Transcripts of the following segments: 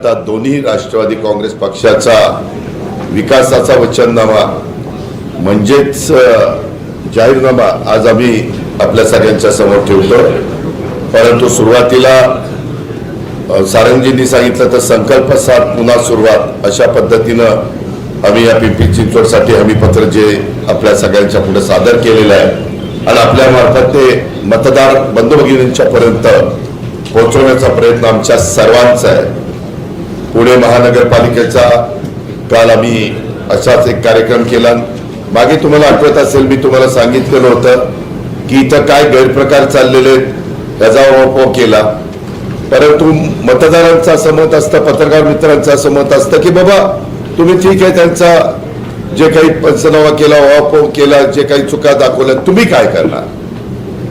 आता दोन्ही राष्ट्रवादी काँग्रेस पक्षाचा विकासाचा वचननामा म्हणजेच जाहीरनामा आज आम्ही आपल्या सगळ्यांच्या समोर ठेवतो। परंतु सुरुवातीला सारंगजींनी सांगितलं तर संकल्प साथ पुन्हा सुरुवात अशा पद्धतीनं आम्ही या पिंपरी चिंचवडसाठी हमी पत्र जे आपल्या सगळ्यांच्या पुढे सादर केलेलं आहे आणि आपल्या मार्फत ते मतदार बंधू भगिनींच्या पर्यंत पोहोचवण्याचा प्रयत्न आमच्या सर्वांचा आहे। पुणे महानगरपालिकेचा काल आम्ही असाच एक कार्यक्रम केला। मागे तुम्हाला आठवत असेल मी तुम्हाला सांगितलेलं होतं की इथं काय गैरप्रकार चाललेले याचा अवपोह केला, परंतु मतदारांचा असं असतं, पत्रकार मित्रांचा असं असतं की बाबा तुम्ही ठीक आहे त्यांचा जे काही पंचनामा केला, अवपोह केला, जे काही चुका दाखवल्या तुम्ही काय करणार,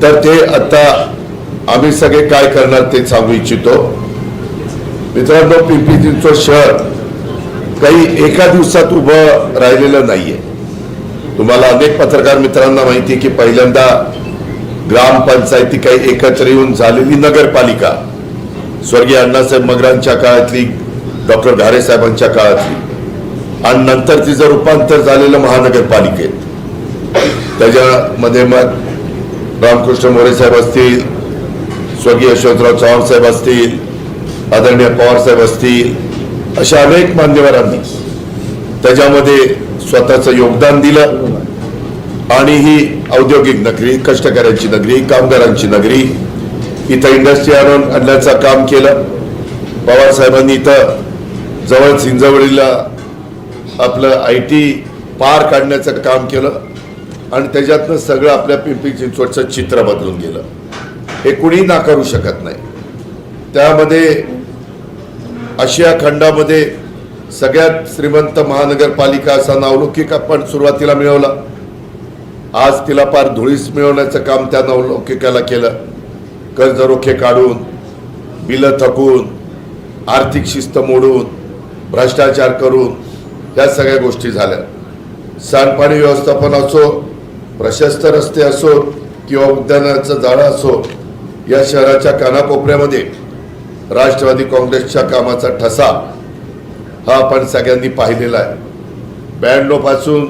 तर ते आता आम्ही सगळे काय करणार ते सांगू इच्छितो। मित्रांनो, पिंपरी चिंचवड शहर काही एका दिवसात उभं राहिलेलं नाहीये। तुम्हाला अनेक पत्रकार मित्रांना माहिती आहे की पहिल्यांदा ग्रामपंचायती काही एकत्र येऊन झालेली नगरपालिका स्वर्गीय अण्णासाहेब मगरांच्या काळातली, डॉक्टर घारे साहेबांच्या काळातली, आणि नंतर तिचं रूपांतर झालेलं महानगरपालिकेत। त्याच्यामध्ये मग रामकृष्ण मोरे साहेब असतील, स्वर्गीय यशवंतराव चव्हाण साहेब असतील, आदरणीय पवार साहेब असतील, अशा अनेक मान्यवरांनी त्याच्यामध्ये स्वतःचं योगदान दिलं आणि ही औद्योगिक नगरी, कष्टकऱ्यांची नगरी, कामगारांची नगरी, इथं इंडस्ट्री आणण्याचं काम केलं। पवार साहेबांनी इथं जवळ हिंजवडीला आपलं IT पार्क काढण्याचं काम केलं आणि त्याच्यातनं सगळं आपल्या पिंपरी चिंचवडचं चित्र बदलून गेलं, हे कुणी नाकारू शकत नाही। त्यामध्ये आशिया खंडामध्ये सगळ्यात श्रीमंत महानगरपालिका असा नावलौकिक आपण सुरुवातीला मिळवला। आज तिला पार धुळीस मिळवण्याचं काम त्या नावलौकिकाला केलं। कर्ज रोखे काढून, बिलं थकून, आर्थिक शिस्त मोडून, भ्रष्टाचार करून या सगळ्या गोष्टी झाल्या। सांडपाणी व्यवस्थापन असो, प्रशस्त रस्ते असो किंवा उद्यानाचं जाळं असो, या शहराच्या कानाकोपऱ्यामध्ये राष्ट्रवादी काँग्रेसच्या कामाचा ठसा हा आपण सगळ्यांनी पाहिलेला आहे। 92 पासून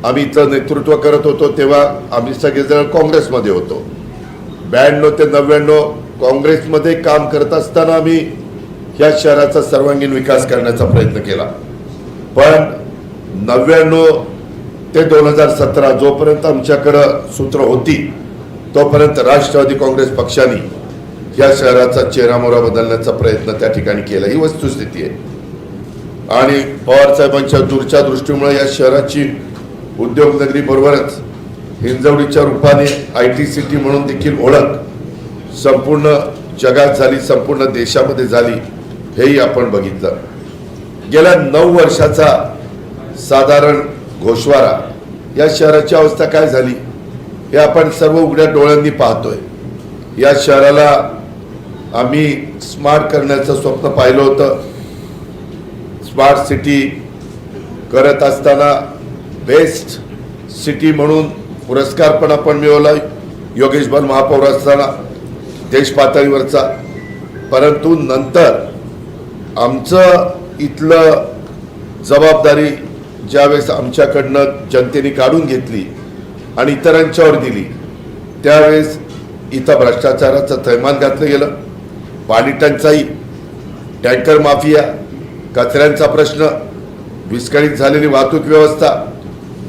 आम्ही इथं नेतृत्व करत होतो तेव्हा आम्ही सगळेजण काँग्रेसमध्ये होतो। 92 ते 99 काँग्रेसमध्ये काम करत असताना आम्ही या शहराचा सर्वांगीण विकास करण्याचा प्रयत्न केला, पण 99 ते 2017 जोपर्यंत आमच्याकडं सूत्र होती तोपर्यंत राष्ट्रवादी काँग्रेस पक्षाने या शहराचा चेहरामोहरा बदलण्याचा प्रयत्न त्या ठिकाणी केला, ही वस्तुस्थिती आहे। आणि पवार साहेबांच्या दूरच्या दृष्टीमुळे या शहराची उद्योग नगरी बरोबरच हिंजवडीच्या रूपाने IT सिटी म्हणून देखील ओळख संपूर्ण जगात झाली, संपूर्ण देशामध्ये झाली, हेही आपण बघितलं। गेल्या 9 वर्षाचा साधारण गोषवारा या शहराची अवस्था काय झाली हे आपण सर्व उघड्या डोळ्यांनी पाहतोय। या शहराला आम्ही स्मार्ट करण्याचं स्वप्न पाहिलं होतं। स्मार्ट सिटी करत असताना बेस्ट सिटी म्हणून पुरस्कार पण आपण मिळवला योगेश बल महापौर असताना देश पातळीवरचा, परंतु नंतर आमचं इथलं जबाबदारी ज्यावेळेस आमच्याकडनं जनतेने काढून घेतली आणि इतरांच्यावर दिली त्यावेळेस इथं भ्रष्टाचाराचं थैमान घातलं गेलं। पाणी टंचाई, टँकर माफिया, कचऱ्यांचा प्रश्न, विस्कळीत झालेली वाहतूक व्यवस्था,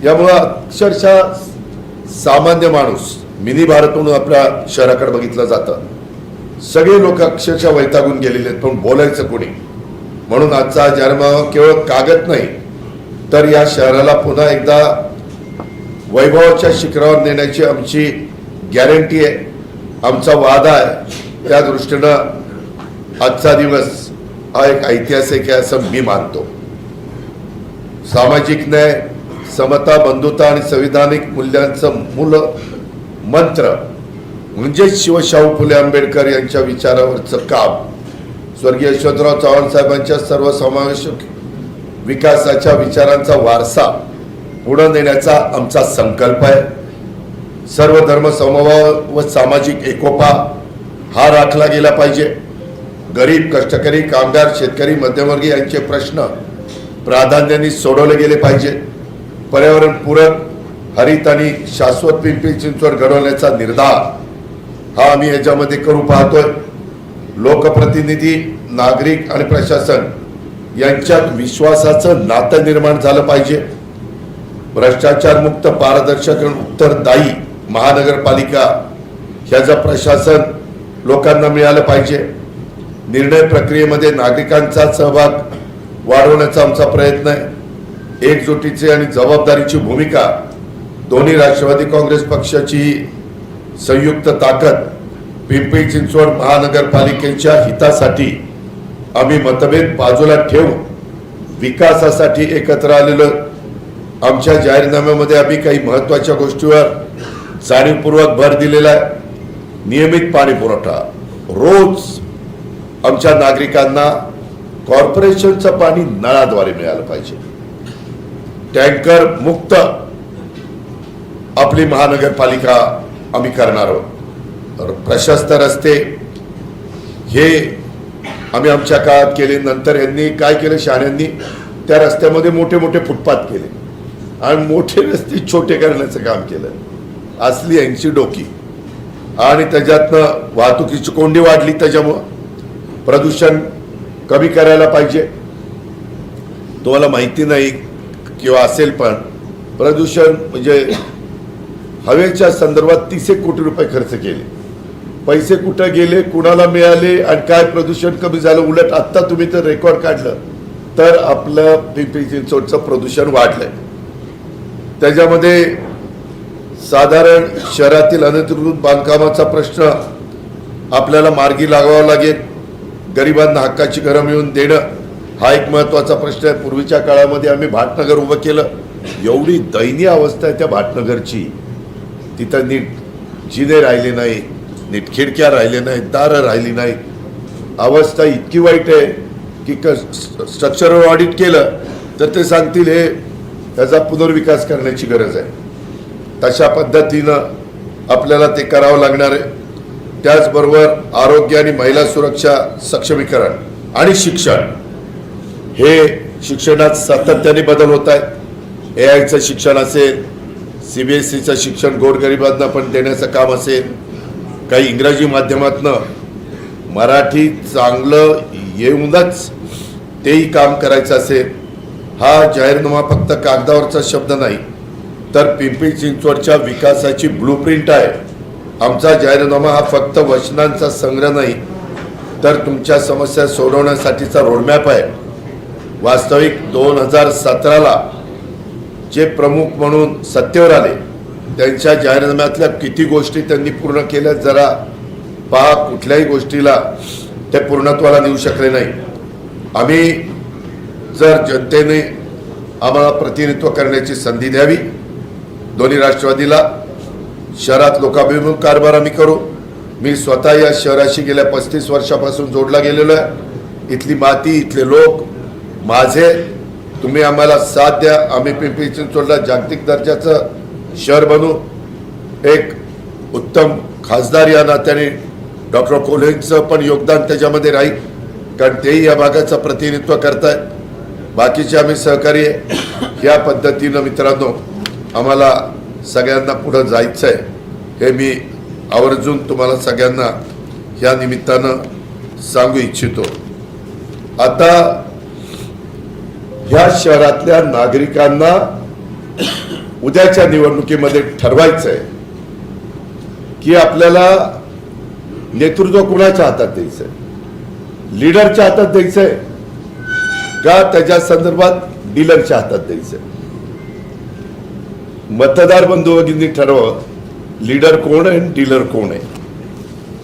यामुळं अक्षरशः सामान्य माणूस मिनी भारत म्हणून आपल्या शहराकडे बघितलं जातं। सगळे लोक अक्षरशः वैतागून गेलेले आहेत, पण बोलायचं कोणी। म्हणून आजचा जाहीरनामा केवळ कागद नाही तर या शहराला पुन्हा एकदा वैभवाच्या शिखरावर नेण्याची आमची गॅरंटी आहे, आमचा वादा आहे। त्या दृष्टीनं आजचा दिवस हा एक ऐतिहासिक आहे असं मी मानतो। सामाजिक न्याय, समता, बंधुता आणि संविधानिक मूल्यांचं मूल मंत्र म्हणजे शिवशाहू फुले आंबेडकर यांच्या विचारावरचं काम, स्वर्गीय यशवंतराव चव्हाण साहेबांच्या सर्वसमावेशक विकासाच्या विचारांचा वारसा पुढे नेण्याचा आमचा संकल्प आहे। सर्व धर्म समभाव व सामाजिक एकोपा हा राखला गेला पाहिजे। गरीब, कष्टकरी, कामगार, शेतकरी, मध्यमवर्गीय यांचे प्रश्न प्राधान्याने सोडवले गेले पाहिजे. पर्यावरण पूरक, हरित आणि शाश्वत पिंपरी चिंचवड घडवण्याचा निर्धार हा आम्ही याच्यामध्ये करू पाहतोय. लोकप्रतिनिधी, नागरिक आणि प्रशासन यांच्यात विश्वासाचं नातं निर्माण झालं पाहिजे. भ्रष्टाचार मुक्त, पारदर्शक आणि उत्तरदायी महानगरपालिका ह्याचं प्रशासन लोकांना मिळालं पाहिजे. निर्णय प्रक्रियेमध्ये नागरिकांचा सहभाग वाढवण्याचा आमचा प्रयत्न आहे. एकजुटीची आणि जबाबदारीची भूमिका, दोन्ही राष्ट्रवादी काँग्रेस पक्षाची संयुक्त ताकद पिंपरी चिंचवड महानगरपालिकेच्या हितासाठी आम्ही मतभेद बाजूला ठेवून विकासासाठी एकत्र आलेलो. आमच्या जाहीरनाम्यामध्ये आम्ही काही महत्त्वाच्या गोष्टीवर जाणीवपूर्वक भर दिलेला आहे. नियमित पाणी पुरवठा, रोज आमच्या नागरिकांना कॉर्पोरेशनचं पाणी नळाद्वारे मिळालं पाहिजे. टँकर मुक्त आपली महानगरपालिका आम्ही करणार आहोत. प्रशस्त रस्ते हे आम्ही आमच्या काळात केले. नंतर यांनी काय केलं, शहाण्यांनी त्या रस्त्यामध्ये मोठे मोठे फुटपाथ केले आणि मोठे रस्ते छोटे करण्याचं काम केलं. असली यांची डोकी. आणि त्याच्यातनं वाहतुकीची कोंडी वाढली. त्याच्यामुळं प्रदूषण कमी करायला पाहिजे. तुम्हाला माहिती नाही किंवा असेल, पण प्रदूषण म्हणजे हवेच्या संदर्भात 30 कोटी रुपये खर्च केले. पैसे कुठं गेले, कुणाला मिळाले आणि काय प्रदूषण कमी झालं. उलट आत्ता तुम्ही जर रेकॉर्ड काढलं तर आपलं पिंपरी चिंचवडचं प्रदूषण वाढलंय. त्याच्यामध्ये साधारण शहरातील अनधिकृत बांधकामाचा प्रश्न आपल्याला मार्गी लागावा लागेल. गरिबांना हक्काची घरं मिळवून देणं हा एक महत्त्वाचा प्रश्न आहे. पूर्वीच्या काळामध्ये आम्ही भाटनगर उभं केलं. एवढी दयनीय अवस्था आहे त्या भाटनगरची. तिथं नीट जिने राहिले नाही, नीट खिडक्या राहिले नाहीत, दारं राहिली नाहीत. अवस्था इतकी वाईट आहे की स्ट्रक्चरल ऑडिट केलं तर ते सांगतील हे त्याचा पुनर्विकास करण्याची गरज आहे. तशा पद्धतीनं आपल्याला ते करावं लागणार आहे. त्याचबरोबर आरोग्य आणि महिला सुरक्षा सक्षमीकरण आणि शिक्षण, हे शिक्षणात सातत्याने बदल होत आहेत. AIचं शिक्षण असेल, CBSEचं शिक्षण गोरगरिबांना पण देण्याचं काम असेल, काही इंग्रजी माध्यमातनं मराठी चांगलं येऊनच तेही काम करायचं असेल. हा जाहीरनामा फक्त कागदावरचा शब्द नाही तर पिंपरी चिंचवडच्या विकासाची ब्लूप्रिंट आहे. आमचा जाहीरनामा हा फक्त वचनांचा संग्रह नाही तर तुमच्या समस्या सोडवण्यासाठीचा रोडमॅप आहे. वास्तविक 2017ला जे प्रमुख म्हणून सत्तेवर आले त्यांच्या जाहीरनाम्यातल्या किती गोष्टी त्यांनी पूर्ण केल्या जरा पहा. कुठल्याही गोष्टीला ते पूर्णत्वाला नेऊ शकले नाही. आम्ही जर जनतेने आम्हाला प्रतिनिधित्व करण्याची संधी द्यावी, दोन्ही राष्ट्रवादीला शहरात लोकाभिमुख कारभार आम्ही करू. मी स्वतः या शहराशी गेल्या 35 वर्षापासून जोडला गेलेलो आहे. इथली माती, इथले लोक माझे. तुम्ही आम्हाला साथ द्या. आम्ही पिंपरी चिंचवडला जागतिक दर्जाचं शहर बनू. एक उत्तम खासदार या नात्याने डॉक्टर कोल्हेंचं पण योगदान त्याच्यामध्ये राहील, कारण तेही या भागाचं प्रतिनिधित्व करतायत. बाकीचे आम्ही सहकारी आहे. या पद्धतीनं मित्रांनो आम्हाला सगळ्यांना पुढं जायचं आहे हे मी आवर्जून तुम्हाला सगळ्यांना या निमित्तानं सांगू इच्छितो. आता ह्या शहरातल्या नागरिकांना उद्याच्या निवडणुकीमध्ये ठरवायचं आहे की आपल्याला नेतृत्व कुणाच्या हातात द्यायचं आहे. लीडरच्या हातात द्यायचं आहे का त्याच्या संदर्भात डीलरच्या हातात द्यायचं आहे. मतदार बंधू भगिनींनी ठरवा लीडर कोण आहे, डीलर कोण आहे.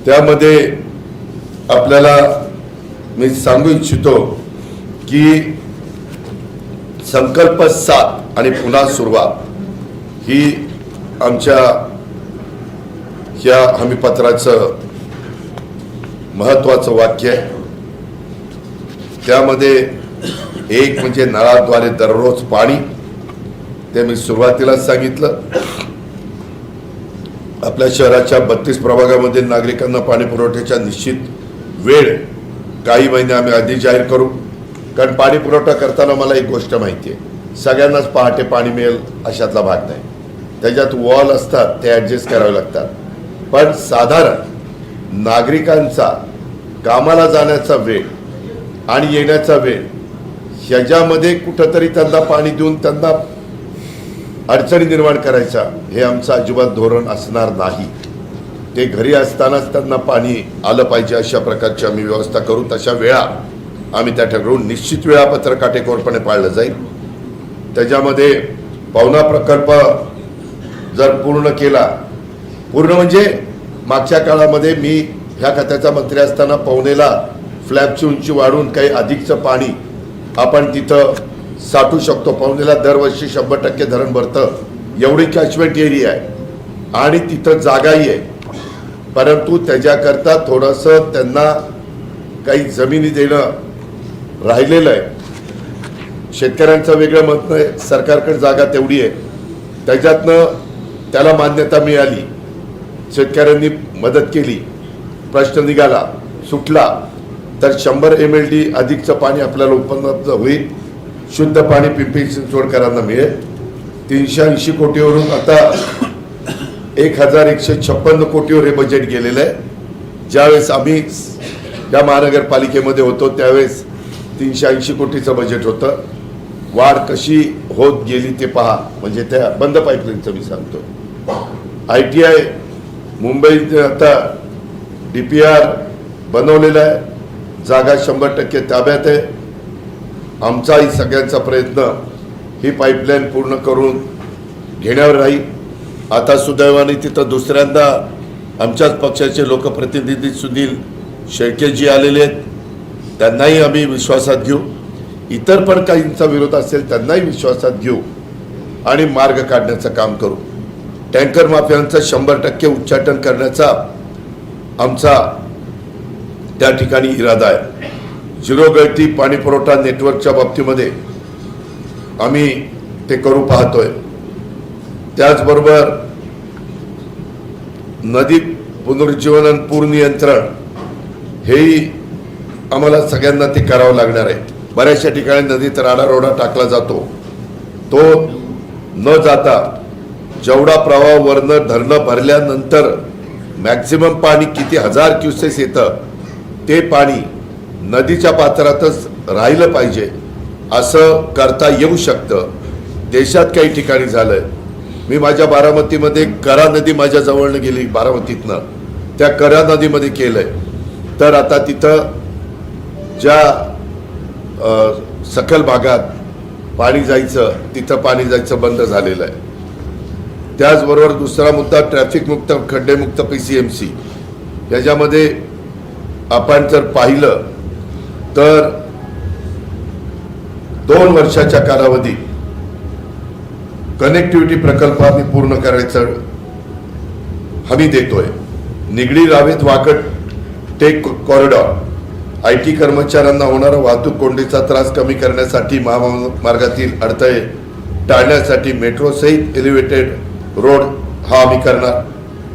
त्यामध्ये आपल्याला मी सांगू इच्छितो की संकल्प 7 आणि पुन्हा सुरुवात ही आमच्या या हमीपत्राचं महत्त्वाचं वाक्य आहे. त्यामध्ये एक म्हणजे नळाद्वारे दररोज पाणी, ते मी सुरुवातीलाच सांगितलं. आपल्या शहराच्या 32 प्रभागामध्ये नागरिकांना पाणी पुरवठ्याच्या निश्चित वेळ काही महिने आम्ही आधी जाहीर करू, कारण पाणी पुरवठा करताना मला एक गोष्ट माहिती आहे, सगळ्यांनाच पहाटे पाणी मिळेल अशातला भाग नाही. त्याच्यात वॉल असतात, ते ॲडजस्ट करावे लागतात. पण साधारण नागरिकांचा कामाला जाण्याचा वेळ आणि येण्याचा वेळ ह्याच्यामध्ये कुठंतरी त्यांना पाणी देऊन त्यांना अडचणी निर्माण करायचा, हे आमचं अजिबात धोरण असणार नाही. ते घरी असतानाच त्यांना पाणी आलं पाहिजे अशा प्रकारची आम्ही व्यवस्था करू. तशा वेळा आम्ही त्या ठरवून निश्चित वेळापत्रक काटेकोरपणे पाळलं जाईल. त्याच्यामध्ये पवना प्रकल्प जर पूर्ण केला, पूर्ण म्हणजे मागच्या काळामध्ये मी ह्या खात्याचा मंत्री असताना पवनेला फ्लॅपची उंची वाढवून काही अधिकचं पाणी आपण तिथं साठवू शकतो. पवनेला दरवर्षी 100% धरण भरतं, एवढी कॅचमेंट एरिया आहे आणि तिथं जागाही आहे. परंतु त्याच्याकरता थोडंसं त्यांना काही जमिनी देणं राहिलेलं आहे. शेतकऱ्यांचं वेगळं मत नाही, सरकारकडे जागा तेवढी आहे, त्याच्यातनं त्याला मान्यता मिळाली, शेतकऱ्यांनी मदत केली, प्रश्न निघाला, सुटला, तर 100 MLD अधिकचं पाणी आपल्याला उपलब्ध होईल. शुद्ध पाणी पिंपरी चिंचवडकरांना मिळेल. 380 कोटीवरून आता 1156 कोटीवर हे बजेट गेलेलं आहे. ज्यावेळेस आम्ही या महानगरपालिकेमध्ये होतो त्यावेळेस 380 कोटीचं बजेट होतं. वाढ कशी होत गेली ते पहा. म्हणजे त्या बंद पाईपलाईनचं मी सांगतो. ITI मुंबईत आता DPR बनवलेला आहे, जागा 100% ताब्यात आहे. आमचाही सगळ्यांचा प्रयत्न ही पाईपलाईन पूर्ण करून घेण्यावर राहील. आता सुदैवाने तिथं दुसऱ्यांदा आमच्याच पक्षाचे लोकप्रतिनिधी सुनील शेळकेजी आलेले आहेत, त्यांनाही आम्ही विश्वासात घेऊ. इतर पण काहींचा विरोध असेल त्यांनाही विश्वासात घेऊ आणि मार्ग काढण्याचं काम करू. टँकर माफियांचं 100% उच्चाटन करण्याचा आमचा त्या ठिकाणी इरादा आहे. झिरो गळती पाणी पुरवठा नेटवर्कच्या बाबतीमध्ये आम्ही ते करू पाहतोय. त्याचबरोबर नदी पुनरुज्जीवन पूर नियंत्रण हेही आम्हाला सगळ्यांना ते करावं लागणार आहे. बऱ्याचशा ठिकाणी नदीत राडारोडा टाकला जातो, तो न जाता जेवढा प्रवाह वरनं धरणं भरल्यानंतर मॅक्झिमम पाणी किती 1000 क्युसेस येतं ते पाणी नदीच्या पात्रातच राहिलं पाहिजे, असं करता येऊ शकतं. देशात काही ठिकाणी झालंय. मी माझ्या बारामतीमध्ये करा नदी माझ्या जवळनं गेली, बारामतीतनं त्या करा नदीमध्ये केलंय. तर आता तिथं ज्या सखल भागात पाणी जायचं तिथं पाणी जायचं बंद झालेलं आहे. त्याचबरोबर दुसरा मुद्दा ट्रॅफिक मुक्त खड्डेमुक्त PCMC. याच्यामध्ये आपण जर पाहिलं तर 2 वर्षाच्या कालावधीत कनेक्टिव्हिटी प्रकल्प आम्ही पूर्ण करायचं हमी देतोय. Nigdi Ravet Wakad tech corridor IT कर्मचाऱ्यांना होणारा वाहतूक कोंडीचा त्रास कमी करण्यासाठी, महामार्गातील अडथळे टाळण्यासाठी मेट्रो सहित एलिव्हेटेड रोड हा आम्ही करणार.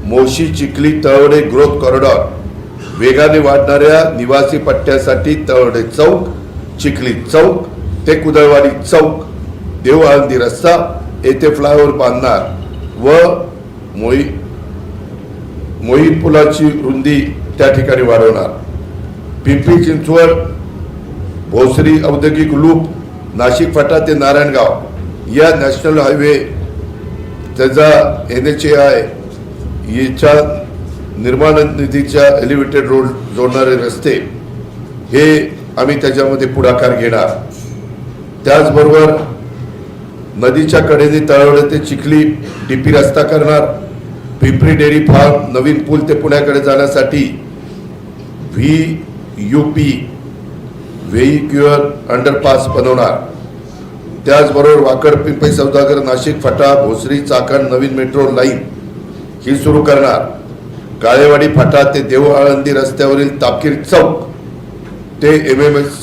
मोशी चिखली तळवडे ग्रोथ कॉरिडॉर वेगाने वाढणाऱ्या निवासी पट्ट्यासाठी तळवडे चौक, चिखली चौक ते कुदळवाडी चौक, देव आळंदी रस्ता येथे फ्लायओव्हर बांधणार व मोहित पुलाची रुंदी त्या ठिकाणी वाढवणार. पिंपरी चिंचवड भोसरी औद्योगिक लूप, नाशिक फाटा ते नारायणगाव या नॅशनल हायवे, त्याचा NHAI याच्या निर्माण निधीच्या एलिव्हेटेड रोड जोडणारे रस्ते हे आम्ही त्याच्यामध्ये पुढाकार घेणार. त्याचबरोबर नदीच्या कडेने तळवडे ते चिखली DP रस्ता करणार. पिंपरी डेअरी फार्म नवीन पूल ते पुण्याकडे जाण्यासाठी VUP व्हेइक्युलर अंडरपास बनवणार. त्याचबरोबर वाकड पिंपरी सौदागर नाशिक फाटा भोसरी चाकण नवीन मेट्रो लाईन ही सुरू करणार. काळेवाडी फाटा ते देव आळंदी रस्त्यावरील तापकीर चौक ते MMS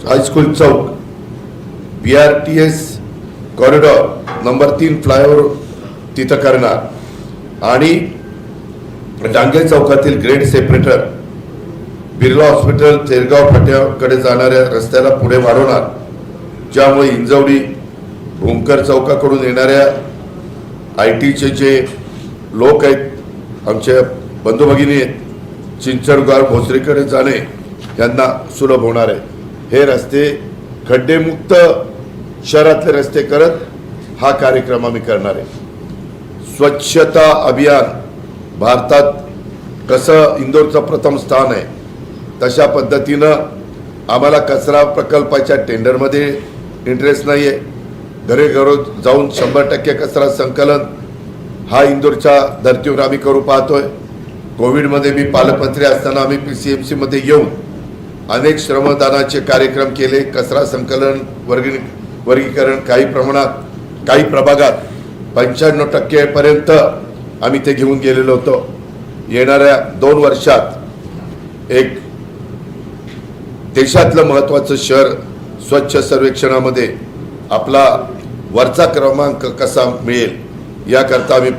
high school Chowk, BRTS corridor number 3 flyover तिथं करणार आणि डांगे चौकातील grade separator Birla hospital Thergaon फाट्याकडे जाणाऱ्या रस्त्याला पुढे वाढवणार, ज्यामुळे इंजवडी भूमकर चौकाकडून येणाऱ्या ITचे जे लोक आहेत, आमच्या बंधू भगिनी आहेत, चिंचणगाव भोसरीकडे जाणे यांना सुलभ होणार आहे. हे रस्ते खड्डेमुक्त शहरातले रस्ते करत हा कार्यक्रम आम्ही करणार आहे. स्वच्छता अभियान भारतात कसं इंदोरचं प्रथम स्थान आहे, तशा पद्धतीनं आम्हाला कचरा प्रकल्पाच्या टेंडरमध्ये इंटरेस्ट नाही आहे. घरोघरों जाऊन 100% कचरा संकलन हा इंदोरच्या धर्तीवर आम्ही करू पाहतोय. कोविडमध्ये मी पालकमंत्री असताना आम्ही PCMCमध्ये येऊन अनेक श्रमदानाचे कार्यक्रम केले. कचरा संकलन वर्गीकरण काही प्रमाणात काही प्रभागात 95% पर्यंत आम्ही ते घेऊन गेलेलो होतो. येणाऱ्या 2 वर्षात एक देशातलं महत्त्वाचं शहर स्वच्छ सर्वेक्षणामध्ये आपला वरचा क्रमांक कसा मिळेल याकरता आम्ही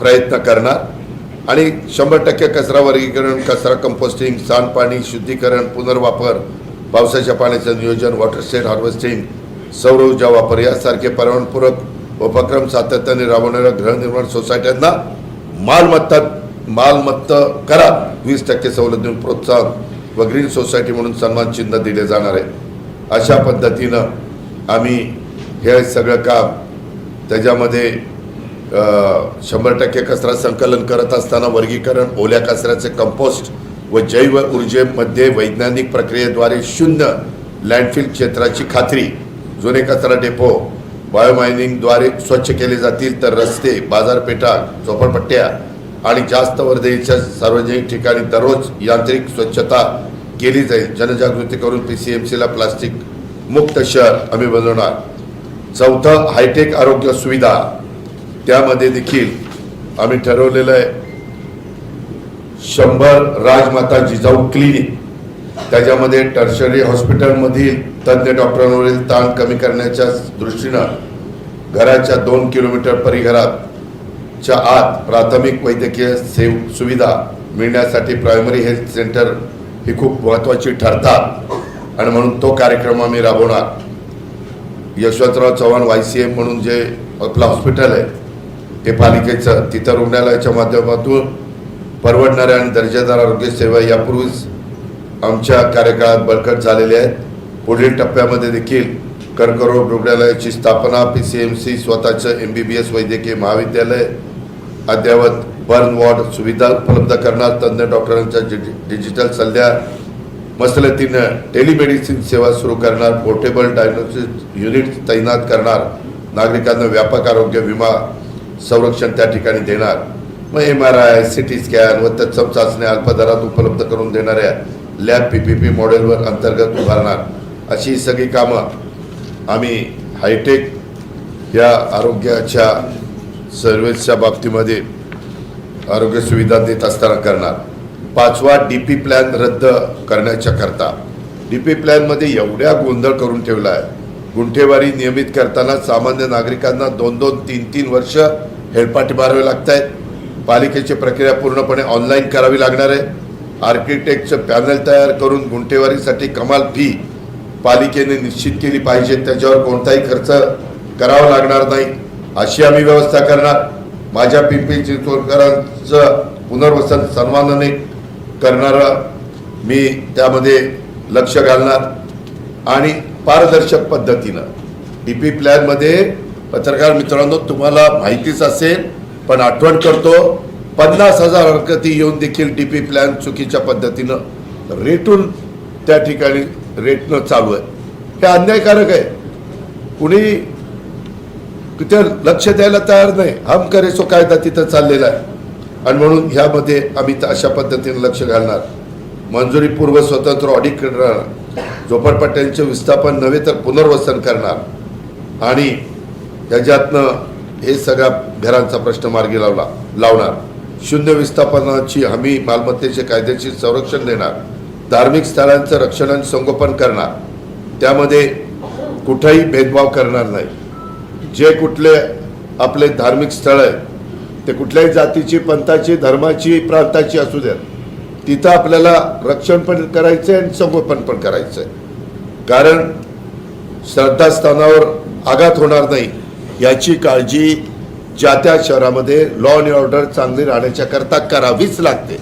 प्रयत्न करणार आणि 100% कचरा वर्गीकरण, कचरा कंपोस्टिंग, सांडपाणी शुद्धीकरण, पुनर्वापर, पावसाच्या पाण्याचं नियोजन, वॉटर स्टेट हार्वेस्टिंग, सौर ऊर्जा वापर यासारखे पर्यावरणपूरक उपक्रम सातत्याने राबवणाऱ्या गृहनिर्माण सोसायट्यांना मालमत्ता करात 20% सवलत देऊन प्रोत्साहन व ग्रीन सोसायटी म्हणून सन्मान चिन्ह दिले जाणार आहे. अशा पद्धतीनं आम्ही हे सगळं काम त्याच्यामध्ये 100% कचरा संकलन करत असताना वर्गीकरण, ओल्या कचऱ्याचे कंपोस्ट व जैव ऊर्जेमध्ये वैज्ञानिक प्रक्रियेद्वारे 0 लँडफिल क्षेत्राची खात्री, जुने कचरा डेपो बायोमायनिंगद्वारे स्वच्छ केले जातील, तर रस्ते, बाजारपेठा, झोपडपट्ट्या आणि जास्त वर्दळीच्या सार्वजनिक ठिकाणी दररोज यांत्रिक स्वच्छता केली जाईल. जनजागृती करून PCMCला प्लास्टिक मुक्त शहर आम्ही बनवणार. 4थं हायटेक आरोग्य सुविधा, त्यामध्ये देखील आम्ही ठरवलेलं आहे 100 राजमाता जिजाऊ क्लिनिक, त्याच्यामध्ये टर्शरी हॉस्पिटलमधील तज्ज्ञ डॉक्टरांवरील ताण कमी करण्याच्या दृष्टीनं घराच्या 2 किलोमीटर परिघराच्या आत प्राथमिक वैद्यकीय सुविधा मिळण्यासाठी प्रायमरी हेल्थ सेंटर ही खूप महत्त्वाची ठरतात आणि म्हणून तो कार्यक्रम आम्ही राबवणार. यशवंतराव चव्हाण YCM म्हणून जे आपलं हॉस्पिटल आहे ते पालिकेचं, तिथं रुग्णालयाच्या माध्यमातून परवडणाऱ्या आणि दर्जेदार आरोग्य सेवा यापूर्वीच आमच्या कार्यकाळात बळकट झालेल्या आहेत. पुढील टप्प्यामध्ये देखील कर्करोग रुग्णालयाची स्थापना, PCMC स्वतःचं MBBS वैद्यकीय महाविद्यालय, अद्ययावत बर्न वॉर्ड सुविधा उपलब्ध करणार, तज्ज्ञ डॉक्टरांच्या डिजिटल सल्ल्या मसलतीनं टेलिमेडिसिन सेवा सुरू करणार, पोर्टेबल डायग्नोस्टिक युनिट तैनात करणार, नागरिकांना व्यापक आरोग्य विमा संरक्षण त्या ठिकाणी देणार. मग MRI, CT स्कॅन व तत्सम चाचण्या अल्प दरात उपलब्ध करून देणाऱ्या लॅब PPP मॉडेलवर अंतर्गत उभारणार. अशी सगळी कामं आम्ही हायटेक या आरोग्याच्या सर्व्हिसच्या बाबतीमध्ये आरोग्य सुविधा देत असताना करणार. 5वा DP प्लॅन रद्द करण्याच्या करता. DP प्लॅनमध्ये एवढ्या गोंधळ करून ठेवला आहे. गुंठेवारी नियमित करताना सामान्य नागरिकांना 2-2, 3-3 वर्ष हेलपाटे मारावे लागत आहेत. पालिकेची प्रक्रिया पूर्णपणे ऑनलाईन करावी लागणार आहे. आर्किटेक्टचं पॅनल तयार करून गुंठेवारीसाठी कमाल फी पालिकेने निश्चित केली पाहिजे, त्याच्यावर कोणताही खर्च करावा लागणार नाही अशी आम्ही व्यवस्था करणार. माझ्या पिंपरी चिंचवडकरांचं पुनर्वसन सन्मानाने करणारं मी त्यामध्ये लक्ष घालणार आणि पारदर्शक पद्धतीनं DP प्लॅनमध्ये पत्रकार मित्रांनो तुम्हाला माहितीच असेल पण आठवण करतो 50,000 हरकती येऊन देखील DP प्लॅन चुकीच्या पद्धतीनं रेटून त्या ठिकाणी रेटनं चालू आहे. हे अन्यायकारक आहे. कुणी तिथे लक्ष द्यायला तयार नाही. हम करे सो कायदा तिथं चाललेला आहे आणि म्हणून ह्यामध्ये आम्ही अशा पद्धतीने लक्ष घालणार. मंजुरीपूर्व स्वतंत्र ऑडिट करणार, झोपडपट्ट्यांचे विस्थापन नव्हे तर पुनर्वसन करणार आणि त्याच्यातनं हे सगळ्या घरांचा प्रश्न मार्गी लावणार. 0 विस्थापनाची हमी, मालमत्तेचे कायदेशीर संरक्षण देणार, धार्मिक स्थळांचं रक्षण आणि संगोपन करणार. त्यामध्ये कुठेही भेदभाव करणार नाही. जे कुठले आपले धार्मिक स्थळ आहे ते कुठल्याही जातीची, पंथाची, धर्माची, प्रांताची असू द्यात, तिथं आपल्याला रक्षण पण करायचं आहे आणि संगोपन पण करायचं आहे. कारण श्रद्धास्थानावर आघात होणार नाही याची काळजी ज्या त्या शहरामध्ये लॉ अँड ऑर्डर चांगली राहण्याच्या करता करावीच लागते.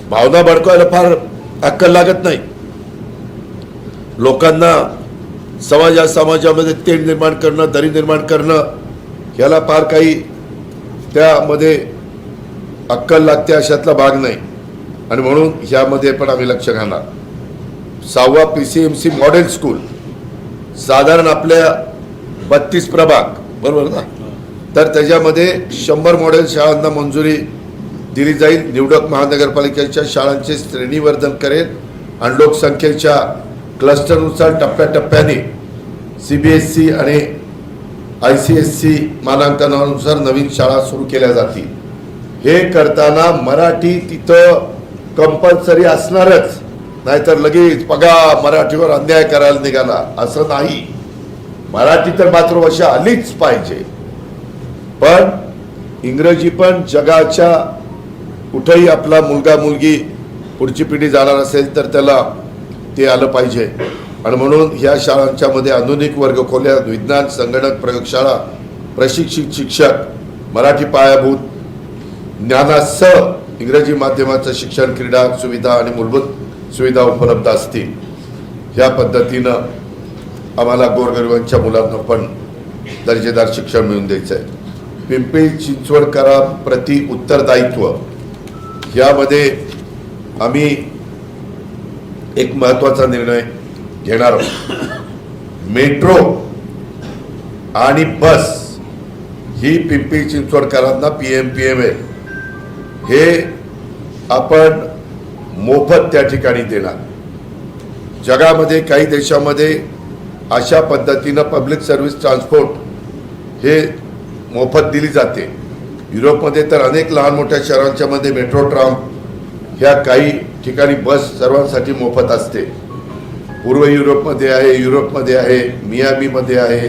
भावना भडकवायला फार अक्कल लागत नाही. लोकांना समाजामध्ये तेढ निर्माण करणं, दरी निर्माण करणं याला फार काही त्यामध्ये अक्कल लागते अशातला भाग नाही. आणि म्हणून ह्यामध्ये पण आम्ही लक्ष घालणार. 6वा PCMC मॉडेल स्कूल साधारण आपल्या 32 प्रभाग बरोबर ना, तर त्याच्यामध्ये 100 मॉडेल शाळांना मंजुरी दिली जाईल. निवडक महानगरपालिकेच्या शाळांचे श्रेणीवर्धन करेल आणि लोकसंख्येच्या क्लस्टरनुसार टप्प्याटप्प्याने CBSE आणि ICSE मानांकनानुसार नवीन शाळा सुरू केल्या जातील. हे करताना मराठी तिथं कंपल्सरी असणारच, नाहीतर लगेच बघा मराठीवर अन्याय करायला निघाला असं नाही. मराठी तर मातृभाषा आलीच पाहिजे, पण इंग्रजी पण जगाच्या कुठेही आपला मुलगा मुलगी पुढची पिढी जाणार असेल तर त्याला ते आलं पाहिजे. आणि म्हणून ह्या शाळांच्या मध्ये आधुनिक वर्गखोल्या, विज्ञान, संगणक, प्रयोगशाळा, प्रशिक्षित शिक्षक, मराठी पायाभूत ज्ञानासह इंग्रजी माध्यमाचं शिक्षण, क्रीडा सुविधा आणि मूलभूत सुविधा उपलब्ध असतील. ह्या पद्धतीनं आम्हाला गोरगरिबांच्या मुलांना पण दर्जेदार शिक्षण मिळवून द्यायचं आहे. पिंपरी चिंचवडकरांप्रती उत्तरदायित्व यामध्ये आम्ही एक महत्त्वाचा निर्णय घेणार आहोत. मेट्रो आणि बस ही पिंपरी चिंचवडकरांना PMPML हे आपण मोफत त्या ठिकाणी देणार. जगामध्ये काही देशामध्ये अशा पद्धतीनं पब्लिक सर्व्हिस ट्रान्सपोर्ट हे मोफत दिली जाते. युरोपमध्ये तर अनेक लहान मोठ्या शहरांच्या मध्ये मेट्रो ट्राम ह्या काही ठिकाणी बस सर्वांसाठी मोफत असते. पूर्व युरोपमध्ये आहे, युरोपमध्ये आहे, मियामीमध्ये आहे,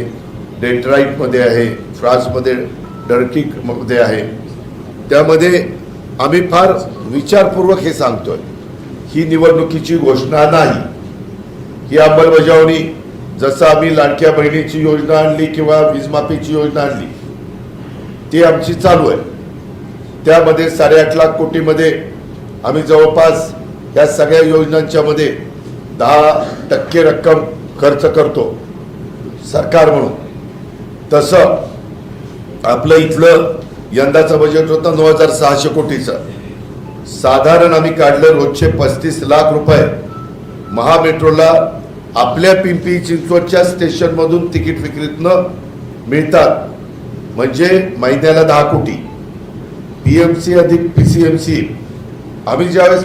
डेट्रॉईटमध्ये आहे, फ्रान्समध्ये डर्किकमध्ये आहे. त्यामध्ये आम्ही फार विचारपूर्वक हे सांगतोय. ही निवडणुकीची घोषणा नाही, ही अंमलबजावणी जसं आम्ही लाडक्या बहिणीची योजना आणली किंवा वीजमाफीची योजना आणली ती आमची चालू आहे. त्यामध्ये 8.5 लाख कोटीमध्ये आम्ही जवळपास या सगळ्या योजनांच्या मध्ये 10% रक्कम खर्च करतो सरकार म्हणून. तसं आपलं इथलं यंदाचं बजेट होतं 9,600 कोटीचं. साधारण आम्ही काढलं रोजचे 35 लाख रुपये महामेट्रोला आपल्या पिंपरी चिंचवडच्या स्टेशनमधून तिकीट विक्रीतनं मिळतात. म्हणजे महिन्याला 10 कोटी. PMC अधिक PCMC आम्ही ज्यावेळेस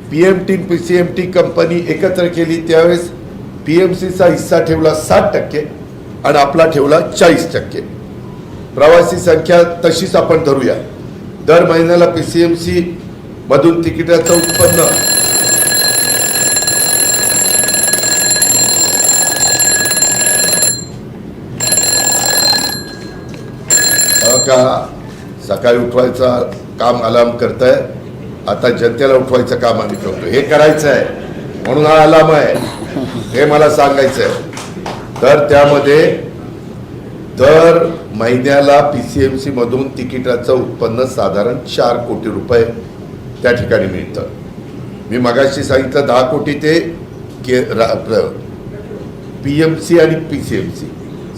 PMT PCMT कंपनी एकत्र केली त्यावेळेस PMCचा हिस्सा ठेवला 60% आणि आपला ठेवला 40%. प्रवासी संख्या तशीच आपण धरूया. दर महिन्याला PCMC मधून तिकिटाचं उत्पन्न का सकाळी उठवायचा काम अलार्म करताय, आता जनतेला उठवायचं काम आम्ही करतो. हे करायचं आहे म्हणून हा अलार्म आहे, हे मला सांगायचं आहे. तर त्यामध्ये दर महिन्याला PCMC मधून तिकिटाचं उत्पन्न साधारण 4 कोटी रुपये त्या ठिकाणी मिळतं. मी मगाशी सांगितलं 10 कोटी ते PMC आणि PCMC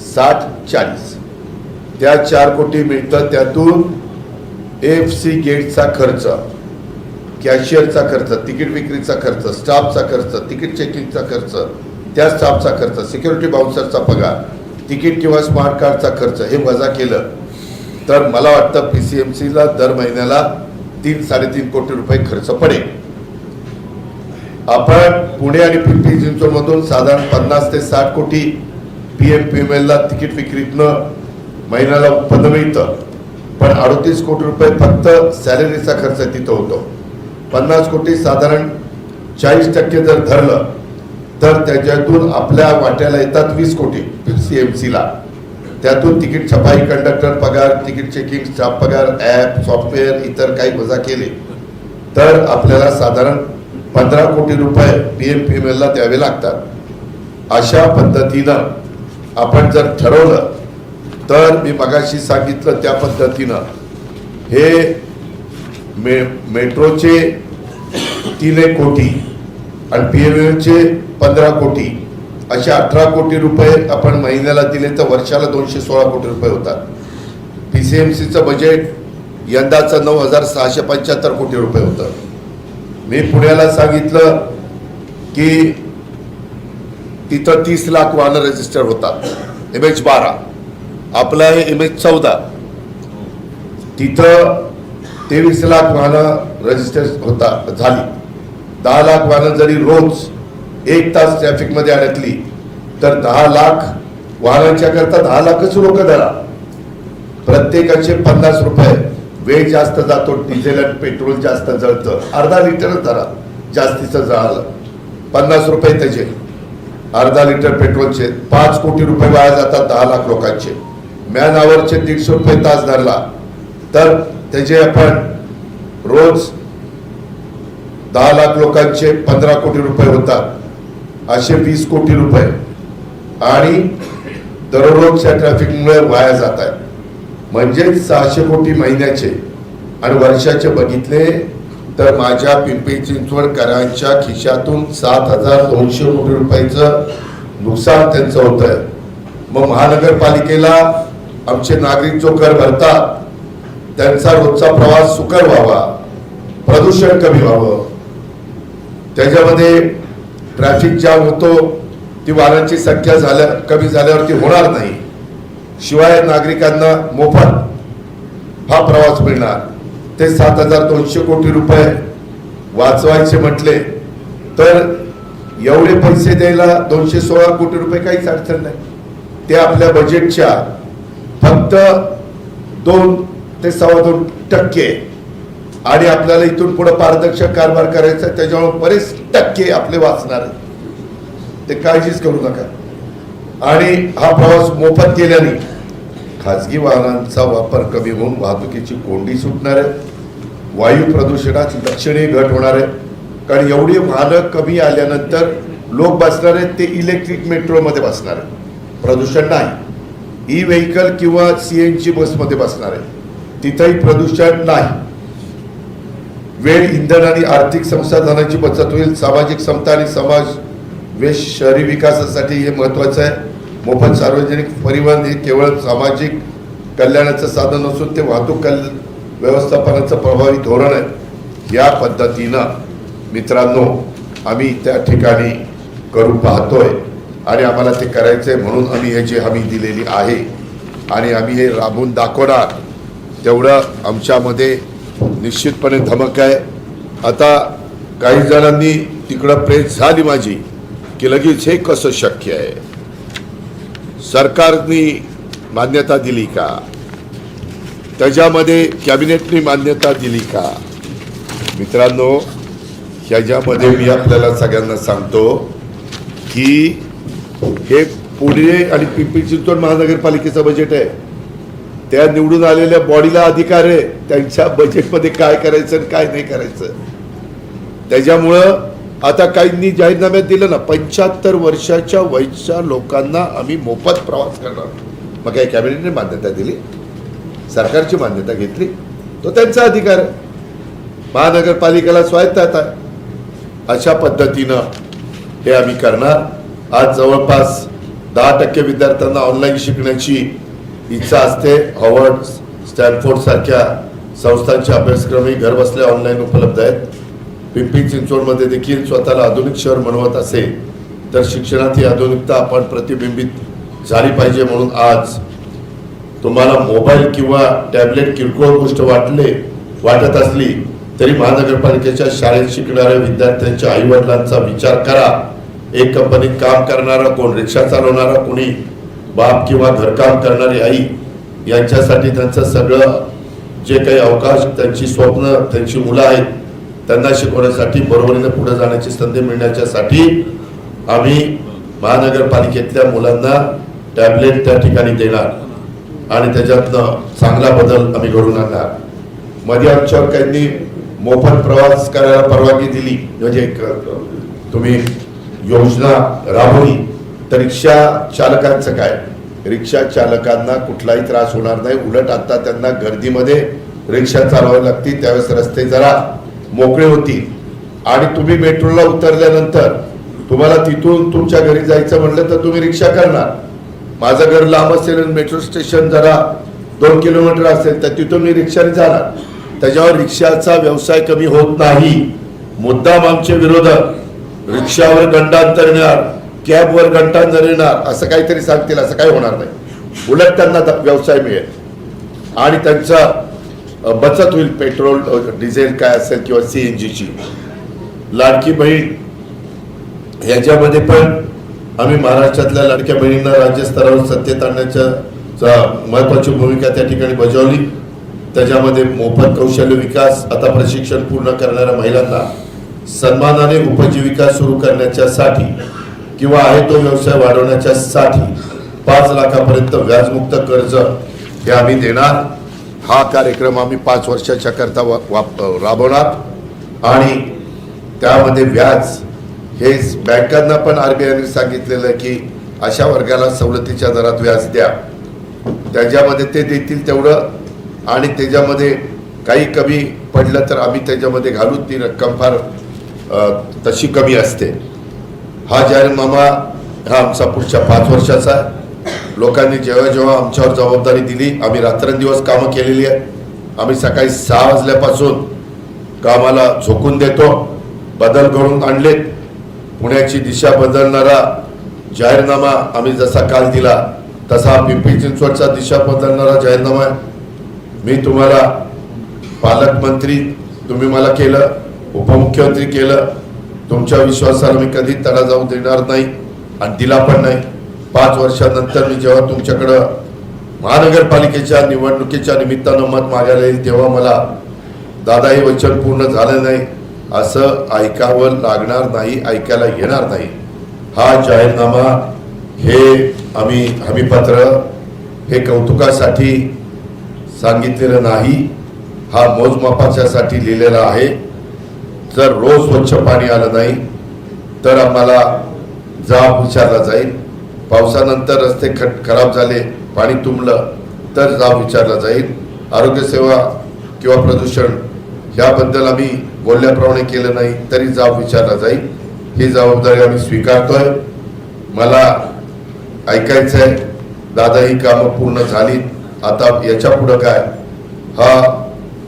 60-40 त्या 4 कोटी मिळतं. त्यातून AFC गेटचा खर्च, कॅशियरचा खर्च, तिकीट विक्रीचा खर्च, स्टाफचा खर्च, तिकीट चेकिंगचा खर्च, त्या स्टाफचा खर्च, सिक्युरिटी बाउन्सरचा पगार, तिकीट किंवा स्मार्ट कार्डचा खर्च हे वजा केलं तर मला वाटतं PCMCला दर महिन्याला 3-3.5 कोटी रुपये खर्च पडेल. आपण पुणे आणि पिंपरी चिंचवडमधून साधारण 50 ते 60 कोटी PMPMLला तिकीट विक्रीतनं महिन्याला उत्पन्न मिळतं. पण 38 कोटी रुपये फक्त सॅलरीचा खर्च तिथं होतो. 50 कोटी साधारण 40% जर धरलं तर त्याच्यातून आपल्या वाट्याला येतात 20 कोटी PCMCला. त्यातून तिकीट छपाई, कंडक्टर पगार, तिकीट चेकिंग स्टाफ पगार, ॲप, सॉफ्टवेअर, इतर काही वजा केले तर आपल्याला साधारण 15 कोटी रुपये PMPML ला द्यावे लागतात। अशा पद्धतीनं आपण जर ठरवलं तर मी मगाशी सांगितलं त्या पद्धतीनं हे मेट्रोचे 3 कोटी आणि PMMLचे 15 कोटी असे 18 कोटी रुपये आपण महिन्याला दिले तर वर्षाला 216 कोटी रुपये होतात। PCMCचं बजेट यंदाचं 9,675 कोटी रुपये होतं। मी पुण्याला सांगितलं की तिथं 30 लाख वाहनं रजिस्टर होतात, MH12, आपलं आहे MH14, तिथं 23 लाख वाहनं रजिस्टर झाली। 10 लाख वाहनं जरी रोज 1 तास ट्रॅफिकमध्ये अडकली तर 10 लाख वाहनांच्या करता 10 लाखच लोक धरा, प्रत्येकाचे 50 रुपये, वेळ जास्त जातो, डिझेल आणि पेट्रोल जास्त जळतं, अर्धा लिटरच धरा, जास्तीचं जळालं 50 रुपये त्याचे, अर्धा लिटर पेट्रोलचे 5 कोटी रुपये वाया जातात 10 लाख लोकांचे। मॅन आवरचे 150 रुपये तास धरला तर त्याचे आपण रोज 10 लाख लोकांचे 15 कोटी रुपये होतात, असे 20 कोटी रुपये आणि दररोजच्या ट्रॅफिकमुळे वाया जात आहेत, म्हणजे 600 कोटी महिन्याचे आणि वर्षाचे बघितले तर माझ्या पिंपरी चिंचवडकरांच्या खिशातून 7,200 कोटी रुपयाचं नुकसान त्यांचं होत आहे। मग महानगरपालिकेला आमचे नागरिक जो कर भरतात त्यांचा रोजचा प्रवास सुकर व्हावा, प्रदूषण कमी व्हावं, त्याच्यामध्ये ट्रॅफिक जाम होतो, ती वाहनांची संख्या कमी झाल्यावरती होणार नाही, शिवाय नागरिकांना मोफत हा प्रवास मिळणार। ते 7,200 कोटी रुपये वाचवायचे म्हटले तर एवढे पैसे द्यायला 216 कोटी रुपये काहीच अडचण नाही। ते आपल्या बजेटच्या फक्त 2 ते 2.25% आणि आपल्याला इथून पुढे पारदर्शक कारभार करायचा, त्याच्यामुळे बरेच टक्के आपले वाचणार आहेत, ते काळजीच करू नका। आणि हा प्रवास मोफत केल्याने खाजगी वाहनांचा वापर कमी होऊन वाहतुकीची कोंडी सुटणार आहे, वायू प्रदूषणात लक्षणीय घट होणार आहे, कारण एवढी वाहनं कमी आल्यानंतर लोक बसणार आहेत ते इलेक्ट्रिक मेट्रोमध्ये बसणार आहेत, प्रदूषण नाही, ई-व्हेकल किंवा CNG बसमध्ये बसणार आहे, तिथेही प्रदूषण नाही, वेळ, इंधन आणि आर्थिक संसाधनांची बचत होईल, सामाजिक समता आणि समाज शहरी विकासासाठी हे महत्वाचं आहे। मोफत सार्वजनिक परिवहन हे केवळ सामाजिक कल्याणाचं साधन नसून ते वाहतूक व्यवस्थापनाचं प्रभावी धोरण आहे। या पद्धतीनं मित्रांनो आम्ही त्या ठिकाणी करू पाहतोय आणि आम्हाला ते करायचंय, म्हणून आम्ही ह्याची हमी दिलेली आहे आणि आम्ही हे राबवून दाखवणार, तेवढं आमच्यामध्ये निश्चितपणे धमक आहे। आता काही जणांनी तिकडं प्रेस झाली माझी की लगेच हे कसं शक्य आहे, सरकारने मान्यता दिली का, त्याच्यामध्ये कॅबिनेटने मान्यता दिली का? मित्रांनो, ह्याच्यामध्ये मी आपल्याला सगळ्यांना सांगतो की हे पुणे आणि पिंपरी चिंचवड महानगरपालिकेचं बजेट आहे, त्या निवडून आलेल्या बॉडीला अधिकार आहे त्यांच्या बजेटमध्ये काय करायचं आणि काय नाही करायचं। त्याच्यामुळं आता काहींनी जाहीरनाम्यात दिलं ना, 75 वर्षाच्या वयच्या लोकांना आम्ही मोफत प्रवास करणार, मग काय कॅबिनेटने मान्यता दिली, सरकारची मान्यता घेतली, तो त्यांचा अधिकार आहे, महानगरपालिकेला स्वायत्तता आहे। अशा पद्धतीनं हे आम्ही करणार। आज जवळपास 10% विद्यार्थ्यांना ऑनलाईन शिकण्याची इच्छा असते, हार्वर्ड, स्टॅनफोर्ड सारख्या संस्थांचे अभ्यासक्रमही घर बसल्या ऑनलाईन उपलब्ध आहेत। पिंपरी चिंचवडमध्ये देखील स्वतःला आधुनिक शहर म्हणवत असेल तर शिक्षणात ही आधुनिकता आपण प्रतिबिंबित झाली पाहिजे, म्हणून आज तुम्हाला मोबाईल किंवा टॅबलेट किरकोळ गोष्ट वाटत असली तरी महानगरपालिकेच्या शाळेत शिकणाऱ्या विद्यार्थ्यांच्या आईवडिलांचा विचार करा। एक कंपनीत काम करणारा, कोण रिक्षा चालवणारा, कोणी बाप किंवा घरकाम करणारी आई, यांच्यासाठी त्यांचं सगळं जे काही अवकाश, त्यांची स्वप्न, त्यांची मुलं आहेत त्यांना शिकवण्यासाठी, बरोबरीने पुढे जाण्याची संधी मिळण्याच्यासाठी आम्ही महानगरपालिकेतल्या मुलांना टॅबलेट त्या ठिकाणी देणार। आणि त्याच्यातनं चांगला बदल आम्ही घडून आणणार. मध्ये आमच्यावर काही मोफत प्रवास करायला परवानगी दिली, म्हणजे तुम्ही योजना राबवली, तर रिक्षा चालकांचं काय? रिक्षा चालकांना कुठलाही त्रास होणार नाही. उलट आता त्यांना गर्दीमध्ये रिक्षा चालवावी लागती, त्यावेळेस रस्ते जरा मोकळे होतील. आणि तुम्ही मेट्रोला उतरल्यानंतर तुम्हाला तिथून तुमच्या घरी जायचं म्हटलं तर तुम्ही रिक्षा करणार. माझं घर लांब असेल, मेट्रो स्टेशन जरा 2 किलोमीटर असेल, तर तिथून मी रिक्षाने जाणार. त्याच्यावर रिक्षाचा व्यवसाय कमी होत नाही. मुद्दाम आमचे विरोधक रिक्षावर गंडांतर येणार, कॅबवर गंडांतर येणार असं काहीतरी सांगतील. असं काही होणार नाही. उलट त्यांना व्यवसाय मिळेल आणि त्यांचा बचत होईल. पेट्रोल डिझेल काय असेल किंवा CNG ची. लाडकी बहीण ह्याच्यामध्ये पण आम्ही महाराष्ट्रातल्या लाडक्या बहिणींना राज्यस्तरावर सत्तेत आणण्याच्या महत्वाची भूमिका त्या ठिकाणी बजावली. त्याच्यामध्ये मोफत कौशल्य विकास, आता प्रशिक्षण पूर्ण करणाऱ्या महिलांना सन्मानाने उपजीविका सुरू करण्याच्यासाठी किंवा आहे तो व्यवसाय वाढवण्याच्या साठी 5 लाखापर्यंत व्याजमुक्त कर्ज हे आम्ही देणार. हा कार्यक्रम आम्ही 5 वर्षाच्या करता राबवणार आणि त्यामध्ये व्याज हे बँकांना पण RBIने सांगितलेलं आहे की अशा वर्गाला सवलतीच्या दरात व्याज द्या. त्याच्यामध्ये ते देतील तेवढं, आणि त्याच्यामध्ये काही कमी पडलं तर आम्ही त्याच्यामध्ये घालू. ती रक्कम फार तशी कमी असते. हा जाहीरनामा हा आमचा पुढच्या 5 वर्षाचा आहे. लोकांनी जेव्हा जेव्हा आमच्यावर जबाबदारी दिली, आम्ही रात्रंदिवस कामं केलेली आहेत. आम्ही सकाळी 6 वाजल्यापासून कामाला झोकून देतो. बदल घडून आणलेत. पुण्याची दिशा बदलणारा जाहीरनामा आम्ही जसा काल दिला तसा पिंपरी चिंचवडचा दिशा बदलणारा जाहीरनामा आहे. मी तुम्हाला पालकमंत्री तुम्ही मला केलं, उपमुख्यमंत्री केलं. तुमच्या विश्वासाला मी कधी तडा जाऊ देणार नाही आणि दिला पण नाही. 5 वर्षानंतर मी जेव्हा तुमच्याकडं महानगरपालिकेच्या निवडणुकीच्या निमित्तानं मत मागायला येईल तेव्हा मला दादा हे वचन पूर्ण झालं नाही असं ऐकावं लागणार नाही, ऐकायला येणार नाही. हा जाहीरनामा हे आम्ही हमीपत्र हे कौतुकासाठी सांगितलेलं नाही, हा मोजमापाच्यासाठी लिहिलेला आहे. जर रोज स्वच्छ पाणी आलं नाही तर आम्हाला जाब विचारला जाईल. पावसानंतर रस्ते खराब झाले, पाणी तुंबलं तर जाब विचारला जाईल. आरोग्यसेवा किंवा प्रदूषण याबद्दल आम्ही बोलल्याप्रमाणे केलं नाही तरी जाब विचारला जाईल. ही जबाबदारी आम्ही स्वीकारतोय. मला ऐकायचं आहे दादा ही कामं पूर्ण झाली, आता याच्या पुढं काय? हा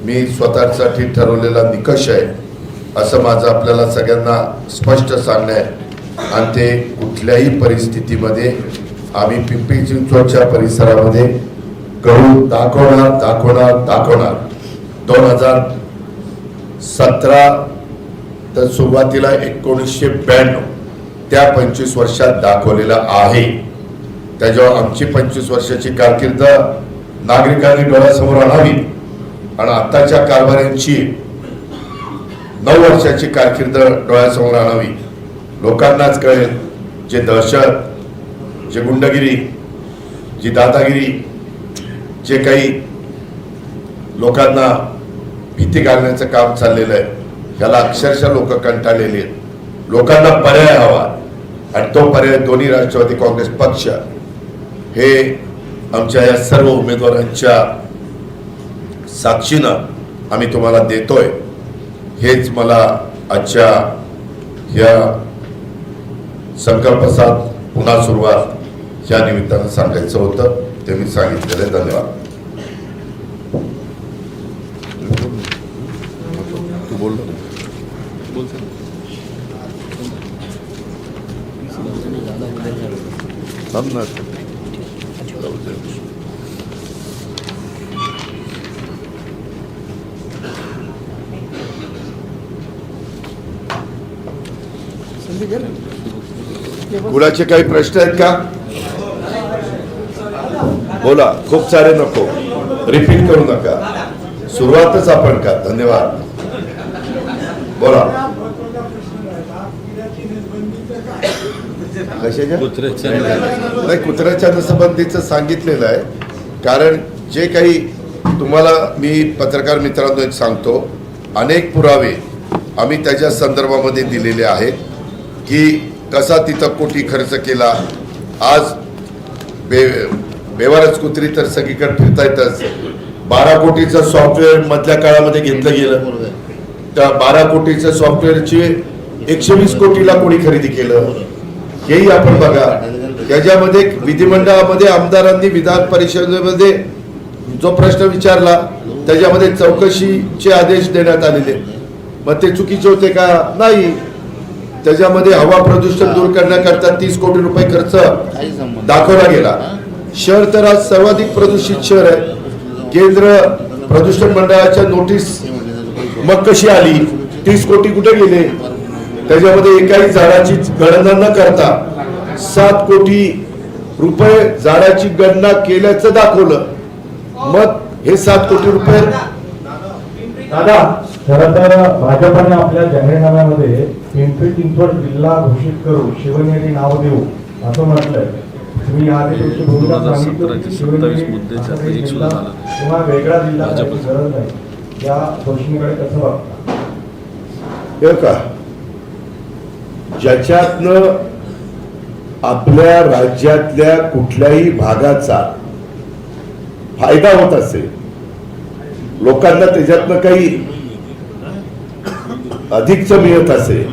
मी स्वतःसाठी ठरवलेला निकष आहे असं माझं आपल्याला सगळ्यांना स्पष्ट सांगणं आहे. आणि ते कुठल्याही परिस्थितीमध्ये आम्ही पिंपरी चिंचवडच्या परिसरामध्ये करून दाखवणार. 2017 तर सुरुवातीला 1992 त्या 25 वर्षात दाखवलेला आहे. त्याच्यावर आमची 25 वर्षाची कारकीर्द नागरिकांनी डोळ्यासमोर आणावी आणि आताच्या कारभाऱ्यांची 9 वर्षाची कारकीर्द डोळ्यासमोर आणावी. लोकांनाच कळेल जे दहशत, जे गुंडगिरी, जी दादागिरी, जे काही लोकांना भीती घालण्याचं काम चाललेलं आहे, ह्याला अक्षरशः लोक कंटाळलेली आहेत. लोकांना पर्याय हवा आणि तो पर्याय दोन्ही राष्ट्रवादी काँग्रेस पक्ष हे आमच्या या सर्व उमेदवारांच्या साक्षीनं आम्ही तुम्हाला देतोय. हेच मला आजच्या या संकल्प साथ पुन्हा सुरुवात या निमित्तानं सांगायचं होतं, ते मी सांगितलेलं आहे. धन्यवाद. तू बोल ना. कुणाचे काही प्रश्न आहेत का? बोला. खूप सारे नको, रिपीट करू नका. सुरुवातच आपण का? धन्यवाद. बोला. कशाच्या? नाही, कुत्र्याच्या नसबंदीचं सांगितलेलं आहे. कारण जे काही तुम्हाला मी पत्रकार मित्रांनो एक सांगतो, अनेक पुरावे आम्ही त्याच्या संदर्भामध्ये दिलेले आहेत की कसा तिथं कोटी खर्च केला. आज बेवारच कुत्री तर सगळीकडे फिरता येतच. 12 कोटीचं सॉफ्टवेअर मधल्या काळामध्ये घेतलं गेलं. त्या 12 कोटीचं सॉफ्टवेअरची 120 कोटीला कोणी खरेदी केलं हेही आपण बघा. त्याच्यामध्ये विधिमंडळामध्ये आमदारांनी विधान परिषदेमध्ये जो प्रश्न विचारला त्याच्यामध्ये चौकशीचे आदेश देण्यात आलेले, मग ते चुकीचे होते का? नाही. त्याच्यामध्ये हवा प्रदूषण दूर करण्याकरता 30 कोटी रुपये खर्च दाखवला गेला. शहर तर आज सर्वाधिक प्रदूषित शहर आहे. केंद्र प्रदूषण मंडळाच्या नोटीस मग कशी आली? 30 कोटी कुठे गेले? त्याच्यामध्ये एकाही झाडाची गणना न करता 7 कोटी रुपये झाडाची गणना केल्याचं दाखवलं. मग हे 7 कोटी रुपये दादा, खरं तर भाजपने आपल्या जाहीरनाम्यामध्ये पिंपरी चिंचवड जिल्हा घोषित करून शिवनेरी नाव देऊ असं म्हटलंय. तुम्ही आधी तुमची भूमिका सांगितली शिवनेरी किंवा वेगळा जिल्हा करायची गरज नाही. या घोषणेकडे कसं बघता? हे का ज्याच्यातनं आपल्या राज्यातल्या कुठल्याही भागाचा फायदा होत असेल, लोकांना त्याच्यातनं काही अधिकच मिळत असेल,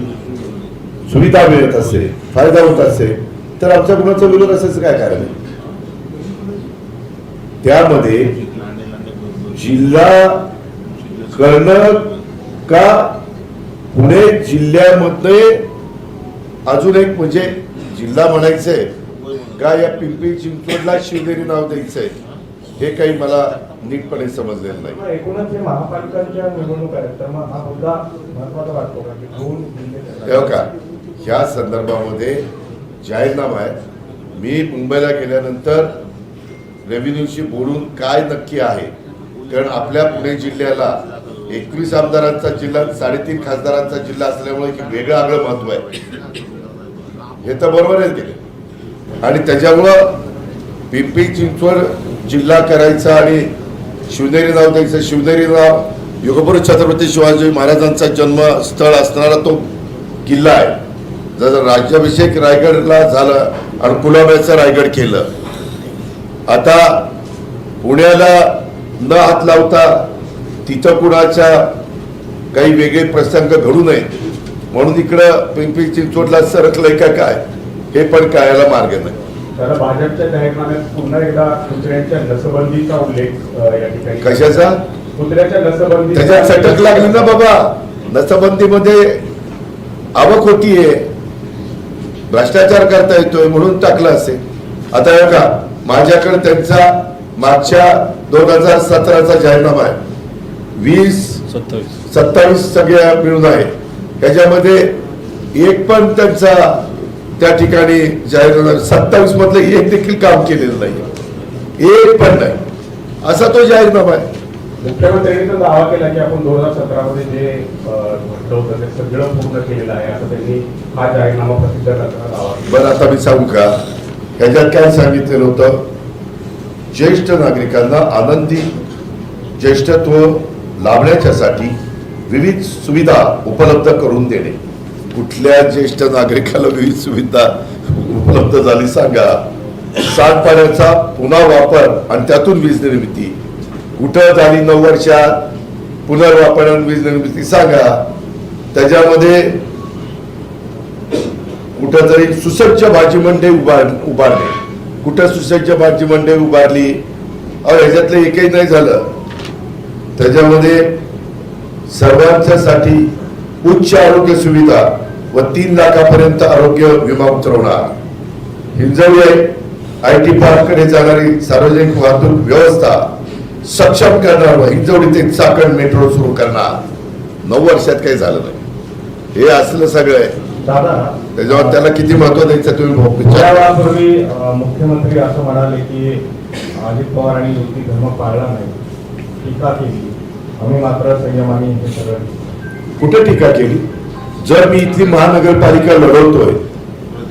सुविधा मिळत असेल, फायदा होत असेल, तर आमच्या कुणाचा विरोध असायचं काय कारण आहे? त्यामध्ये जिल्हा करणं का पुणे जिल्ह्यामध्ये अजून एक म्हणजे जिल्हा म्हणायचंय का या पिंपरी चिंचवडला शिवनेरी नाव द्यायचंय हे काही मला नीटपणे समजलेलं नाही. एकूणच हे महापालिकांच्या निवडणूक आहेत, तर मग हा मुद्दा महत्वाचा वाटतो का की दोन जिल्हे का ह्या संदर्भामध्ये जाहीरनामा आहे. मी मुंबईला गेल्यानंतर रेव्हेन्यूशी बोलून काय नक्की आहे, कारण आपल्या पुणे जिल्ह्याला 21 आमदारांचा जिल्हा, 3.5 खासदारांचा जिल्हा असल्यामुळे की वेगळं आगळं महत्व आहे हे तर बरोबर आहे गेले. आणि त्याच्यामुळं पिंपरी चिंचवड जिल्हा करायचा आणि शिवनेरी नाव द्यायचं. शिवनेरी नाव युगपुरुष छत्रपती शिवाजी महाराजांचा जन्मस्थळ असणारा तो किल्ला आहे. जर राज्याभिषेक रायगडला झालं आणि पुलाव्याचं रायगड केलं, आता पुण्याला न हात लावता तिथं कुणाच्या काही वेगळे प्रसंग घडू नये म्हणून इकडं पिंपरी चिंचवडला सरकलंय का काय हे पण कळायला मार्ग नाही. तर भाजपच्या जाहीरनाम्यात पुन्हा एकदा कुत्र्यांच्या लसबंदीचा उल्लेख या ठिकाणी. कशाचा? कुत्र्याच्या लसबंदी. त्याच्यात सटक लागली ना बाबा. लसबंदीमध्ये आवक होती आहे, भ्रष्टाचार करता येतोय म्हणून टाकलं असेल. आता हे का माझ्याकडे त्यांचा मागच्या 2017चा जाहीरनामा आहे. 20-27 सगळ्या मिळून आहे. त्याच्यामध्ये एक पण त्यांचा त्या ठिकाणी जाहीरनामा 27 मधलं एक देखील काम केलेलं नाही, एक पण नाही, असा तो जाहीरनामा आहे. मुख्यमंत्र्यांनी तर दावा केला की आपण 2017 मध्ये जे म्हटलं होतं ते सगळं पूर्ण केलेलं आहे असं त्यांनी हा जाहीरनामा प्रसिद्ध करताना दावा. बरं, आता मी सांगू का ह्याच्यात काय सांगितलेलं होतं? ज्येष्ठ नागरिकांना आनंदी ज्येष्ठत्व लाभण्याच्यासाठी विविध सुविधा उपलब्ध करून देणे. कुठल्या ज्येष्ठ नागरिकाला विविध सुविधा उपलब्ध झाली सांगा? सांडपाण्याचा पुन्हा वापर आणि त्यातून वीज निर्मिती कुठं झाली? 9 वर्षात पुनर्वापर आणि वीज निर्मिती सांगा? त्याच्यामध्ये कुठं तरी सुसज्ज भाजी मंडई उभारणे, कुठं सुसज्ज भाजी मंडई उभारली? ह्याच्यातलं एकही नाही झालं. त्याच्यामध्ये सर्वांच्यासाठी उच्च आरोग्य सुविधा व 3 लाखापर्यंत आरोग्य विमा उतरवणार. हिंजवडी IT पार्ककडे जाणारी सार्वजनिक वाहतूक व्यवस्था सक्षम करणार व हिंजवडी ते चाकण मेट्रो सुरू करणार. 9 वर्षात काही झालं नाही. हे असलं सगळं आहे. त्याच्यावर त्याला किती महत्व द्यायचं तुम्ही पूर्वी मुख्यमंत्री असं म्हणाले की अजित पवार आणि युती धर्म पाळला नाही, टीका केली. आम्ही मात्र संयमाने हे सगळं. कुठे टीका केली? जर मी इथली महानगरपालिका लढवतोय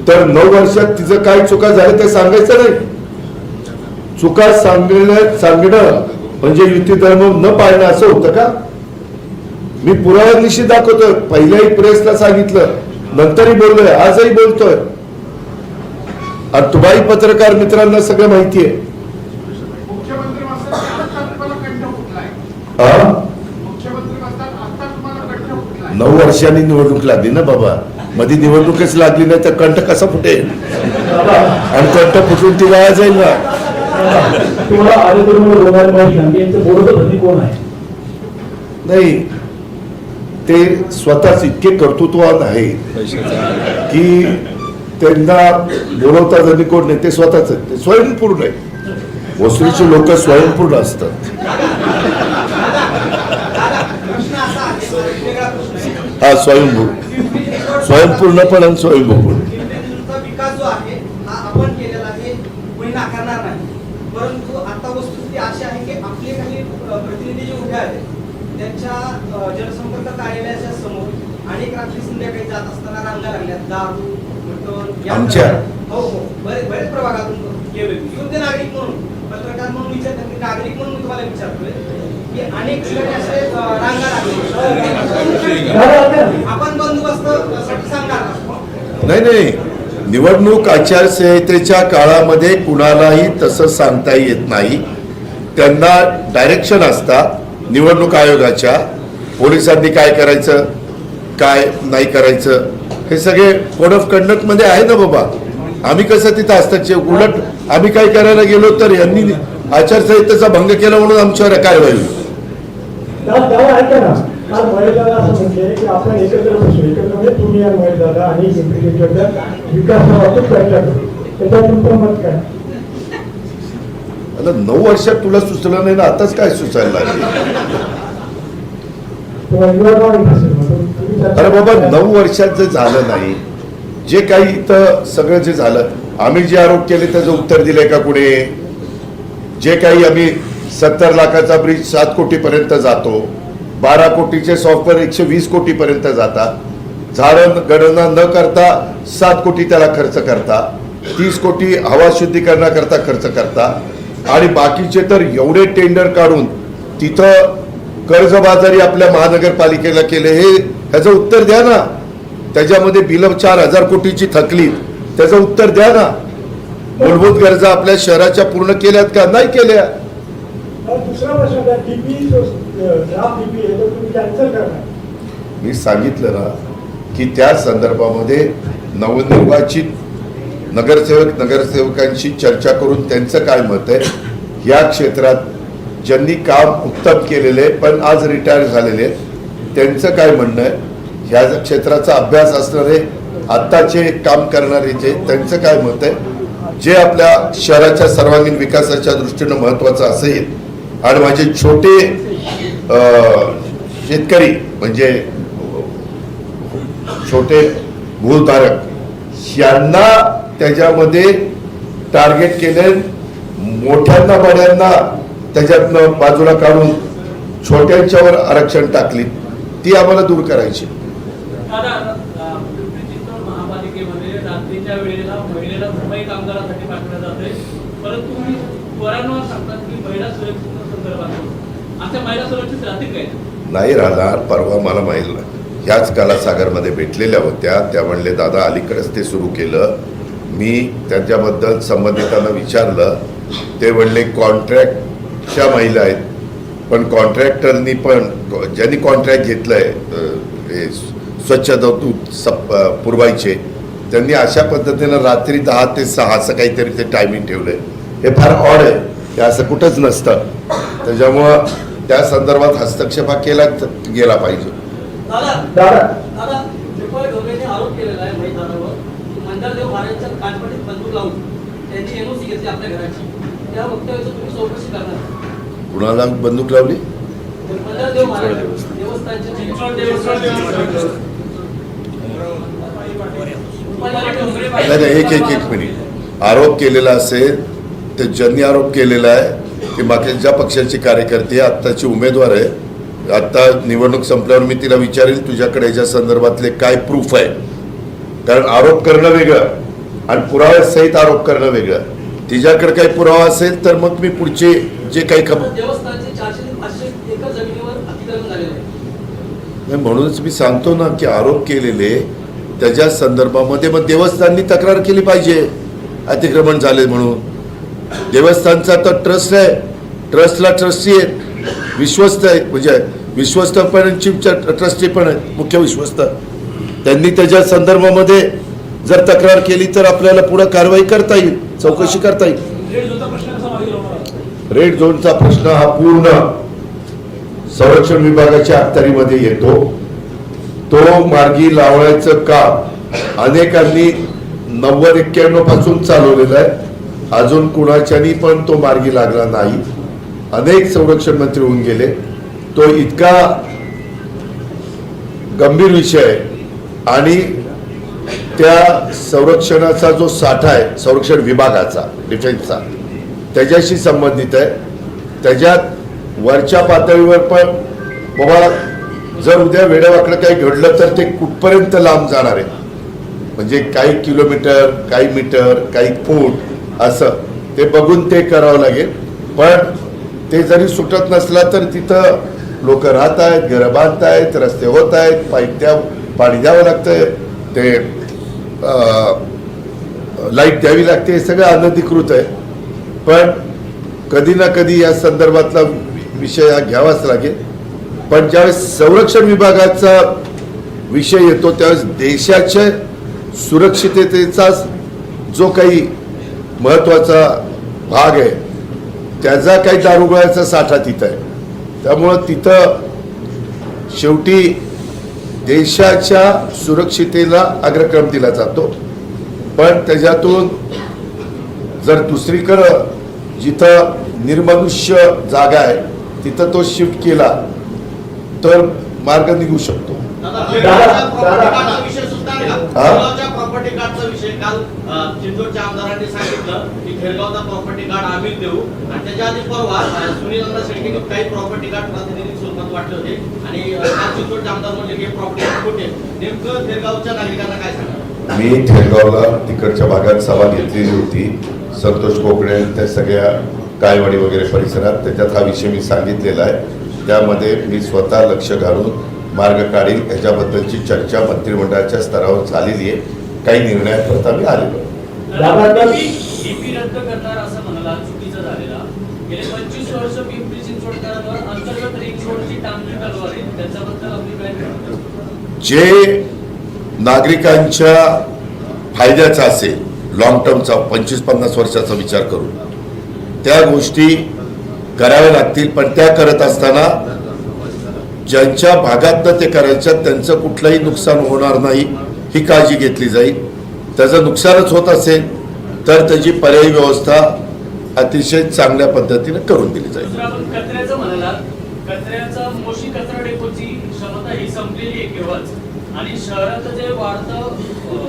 तर 9 वर्षात तिचं काय चुका झाल्या ते सांगायचं नाही. चुका सांगणं म्हणजे युती धर्म न पाळणं असं होतं का? मी पुराव्यानिशी दाखवतोय, पहिल्याही प्रेसला सांगितलं, नंतरही बोललोय, आजही बोलतोय. आणि तुम्हाही पत्रकार मित्रांना सगळं माहिती आहे. मुख्यमंत्री म्हणतात आता तुम्हाला कंठ फुटलाय. हा? मुख्यमंत्री म्हणतात आता तुम्हाला कंठ फुटलाय. 9 वर्षांनी निवडणूक लागली ना बाबा, मध्ये निवडणूकच लागली नाही तर कंठ कसा फुटेल? आणि कंठ फुटून ती वाया जाईल ना. तुम्हाला आरोग्य रोगाला यांचं बरोबर धनी कोण आहे? नाही, ते स्वतःच इतके कर्तृत्ववान आहे की त्यांना बोलवता जरी कोण नाही, ते स्वतःच आहेत. ते स्वयंपूर्ण आहे. वसुलीचे लोक स्वयंपूर्ण असतात. हा, स्वयंपूर्ण पण आणि स्वयंभू पण. पिंपरी विकास जो आहे हा आपण केलेला आहे, कोणी नाकारणार नाही. परंतु आता वस्तुस्थिती अशी आहे की आपले काही प्रतिनिधी जे उभे आहेत त्यांच्या जनसंपर्क कार्यालयाच्या समोर अनेक रात्री संध्याकाळी जात असताना रांगा लागल्या, दारू, मटण, आमच्या? हो हो, बरेच प्रभागातून गेले. येऊन ते नागरिक म्हणून, पत्रकार म्हणून विचारतात की नागरिक म्हणून मी तुम्हाला विचारतोय की अनेक ठिकाणी असे रांगा लागले. आपण बंदोबस्तासाठी सांगणार का? नाही, निवडणूक आचारसंहितेच्या काळामध्ये कुणालाही तसं सांगता येत नाही. त्यांना डायरेक्शन असतात निवडणूक आयोगाच्या. पोलिसांनी काय करायचं, काय नाही करायचं, हे सगळे कोड ऑफ कंडक्ट मध्ये आहे ना बाबा. आम्ही कसं तिथं हस्तक्षेप, उलट आम्ही काय करायला गेलो तर यांनी आचारसंहितेचा भंग केला म्हणून आमच्यावर कारवाई होईल. ऐका ना, काल महेशदादा असं म्हटले की आपण एकत्र बसू, एकत्र म्हणजे तुम्ही आणि महेशदादा आणि पिंपरी चिंचवडच्या विकासाबाबत चर्चा करू. त्याच्यावर तुमचं मत काय? आता 9 वर्षात तुला सुचलं नाही ना, आताच काय सुचायला लागले? अरे बाबा, 9 वर्षात जे झालं नाही, जे काही इथं सगळं जे झालं, आम्ही जे आरोप केले त्याचं उत्तर दिलंय का कुणी? जे काही आम्ही 70 लाखाचा ब्रिज 7 कोटीपर्यंत जातो, 12 कोटीचे सॉफ्टवेअर 120 कोटीपर्यंत जातात, झाडं गणना न करता 7 कोटी त्याला खर्च करता, 30 कोटी हवा शुद्धीकरणाकरता खर्च करता, आणि बाकीचे तर एवढे टेंडर काढून तिथं कर्जबाजारी आपल्या महानगरपालिकेला केले. हे ह्याचं उत्तर द्या ना. त्याच्यामध्ये बिल 4000 कोटीची थकली, त्याचं उत्तर द्या ना. मूलभूत गरजा आपल्या शहराच्या पूर्ण केल्यात का? नाही केल्या. दुसरा प्रश्न, तुम्ही कॅन्सल करणार? मी सांगितलं ना की त्या संदर्भामध्ये नवनिर्वाचित नगरसेवकांशी चर्चा करून त्यांचं काय मत आहे, या क्षेत्रात ज्यांनी काम उत्तम केलेले पण आज रिटायर झालेले त्यांचं काय म्हणणं आहे, ह्या क्षेत्राचा अभ्यास असणारे आत्ताचे काम करणारे जे त्यांचं काय मत आहे, जे आपल्या शहराच्या सर्वांगीण विकासाच्या दृष्टीनं महत्त्वाचं असेल, आणि माझे छोटे शेतकरी म्हणजे छोटे भूधारक यांना त्याच्यामध्ये टार्गेट केले, मोठ्यांना बड्यांना त्याच्यातनं बाजूला काढून छोट्यांच्यावर आरक्षण टाकली, ती आम्हाला दूर करायची. महापालिकेमध्ये रात्रीच्या वेळेला महिलेला मुंबई कामगारासाठी पाठवलं जाते, परंतु तुम्ही वारंवार सांगतात की महिला सुरक्षित संदर्भात आता महिला सुरक्षित राहतील काय? नाही राहणार. परवा मला माहिती ह्याच कलासागरमध्ये भेटलेल्या होत्या, त्या म्हणले दादा अलीकडेच ते सुरू केलं. मी त्यांच्याबद्दल संबंधितांना विचारलं, ते म्हणले कॉन्ट्रॅक्टच्या महिला आहेत, पण कॉन्ट्रॅक्टरनी पण ज्यांनी कॉन्ट्रॅक्ट घेतलंय हे स्वच्छता पुरवायचे, त्यांनी अशा पद्धतीनं रात्री 10 ते 6 असं काहीतरी ते टायमिंग ठेवलंय. हे फार ऑड आहे, हे असं कुठंच नसतं. त्याच्यामुळं त्या संदर्भात हस्तक्षेप केला गेला पाहिजे. दादा पिंपळ ढोबळेने आरोप केलेला आहे महिलांवर, मंदारदेव महाराजांच्या कानपटीत बंदूक लावून त्यांची एनओसी घेतली आपल्या घराची. त्या वक्तव्याचं तुम्ही चौकशी करणार? कुणाला बंदूक लावली? मंदारदेव महाराज देवस्थानचे नाही, एक मिनिट. आरोप केलेला असेल ते ज्यांनी आरोप केलेला आहे ते मागच्या पक्षाची कार्यकर्ते, आत्ताची उमेदवार आहे. आता निवडणूक संपल्यावर मी तिला विचारेल तुझ्याकडे याच्या संदर्भातले काय प्रूफ आहे, कारण आरोप करणं वेगळं आणि पुराव्यासहित आरोप करणं वेगळं. तिच्याकडे काही पुरावा असेल तर मग मी पुढचे जे काही देवस्थानचे 400 ते 500 एकर जमिनीवर अतिक्रमण झालेलं आहे. नाही, म्हणूनच मी सांगतो ना की आरोप केलेले त्याच्या संदर्भामध्ये मग देवस्थाननी तक्रार केली पाहिजे अतिक्रमण झाले म्हणून. देवस्थानचा तर ट्रस्ट आहे, ट्रस्टला ट्रस्टी आहेत, विश्वस्त आहेत, म्हणजे विश्वस्त पण चीफ ट्रस्टी पण आहेत, मुख्य विश्वस्त. त्यांनी त्याच्या संदर्भामध्ये जर तक्रार केली तर आपल्याला पुढे कारवाई करता येईल, चौकशी करता येईल. रेड झोनचा प्रश्न कसा मागे लावणार? रेड झोनचा प्रश्न हा पूर्ण संरक्षण विभागाच्या अखत्यारीमध्ये येतो. तो मार्गी लावण्याचं काम अनेकांनी 90-91 पासून चालवलेलं आहे. अजून कुणाच्यानी पण तो मार्गी लागला नाही. अनेक संरक्षण मंत्री होऊन गेले. तो इतका गंभीर विषय आहे आणि त्या संरक्षणाचा जो साठा आहे संरक्षण विभागाचा, डिफेन्सचा, त्याच्याशी संबंधित आहे. त्याच्यात वरच्या पातळीवर पण बाबा जर उद्या वेडेवाकडं काही घडलं तर ते कुठपर्यंत लांब जाणार आहे, म्हणजे काही किलोमीटर, काही मीटर, काही फूट, असं ते बघून ते करावं लागेल. पण ते जरी सुटत नसला तर तिथं लोक राहत आहेत, घरं बांधत आहेत, रस्ते होत आहेत, पाणी द्यावं लागतंय, ते लाईट द्यावी लागते, हे सगळं अनधिकृत आहे. पण कधी ना कधी या संदर्भातला विषय हा घ्यावाच लागेल. पण ज्यावेळेस संरक्षण विभागाचा विषय येतो त्यावेळेस देशाच्या सुरक्षिततेचा जो काही महत्त्वाचा भाग आहे त्याचा काही दारुगोळ्याचा साठा तिथं आहे. त्यामुळं तिथं शेवटी देशाच्या सुरक्षितेला अग्रक्रम दिला जातो. पण त्याच्यातून जर दुसरीकडं जिथं निर्मनुष्य जागा आहे तिथं तो शिफ्ट केला तर मार्ग निघू शकतो. प्रॉपर्टी कार्डचा विषय काल चिंचवडच्या आमदारांनी सांगितलं की खेरगावचा प्रॉपर्टी कार्ड आम्ही देऊ आणि त्याच्या आधी परवा सुनील अण्णा शेळकेंनी काही प्रॉपर्टी कार्ड प्रातिनिधिक स्वरूपात वाटले होते आणि चिंचवडचे आमदार म्हणले की प्रॉपर्टी कार्ड कुठे, नेमकं खेरगावच्या नागरिकांना काय सांगा? मी खेरगावला तिकडच्या भागात सभा घेतलेली होती, संतोष कोकणे त्या सगळ्या कायवाडी वगैरे परिसरात. त्याच्यात हा विषय मी सांगितलेला आहे. त्यामध्ये मी स्वतः लक्ष घालून मार्ग काढील याच्याबद्दलची चर्चा मंत्रिमंडळाच्या स्तरावर झालेली आहे. काही निर्णयापर्यंत आम्ही आलेलो. डीपी रद्द करणार असं म्हणाला, चुकीचं झालेला. गेले 25 वर्ष पिंपरी चिंचवडकरांवर अंतर्गत रिंग रोडची टांगणी तलवार आहे, त्याच्याबद्दल आपली काय म्हणणं? जे नागरिकांच्या फायद्याचा असेल, लॉंग टर्मचा 25-50 वर्षाचा विचार करून त्या गोष्टी कराव्या लागतील. पण त्या करत असताना ज्यांच्या भागातनं ते करायच्या त्यांचं कुठलंही नुकसान होणार नाही ही काळजी घेतली जाईल. त्याचं नुकसानच होत असेल तर त्याची पर्यायी व्यवस्था अतिशय चांगल्या पद्धतीने करून दिली जाईल. कचऱ्याचं म्हणाला, कचऱ्याचा मोशी कचरा डेपोची क्षमता ही संपलेली आहे केवळच, आणि शहराचं जे वाढतं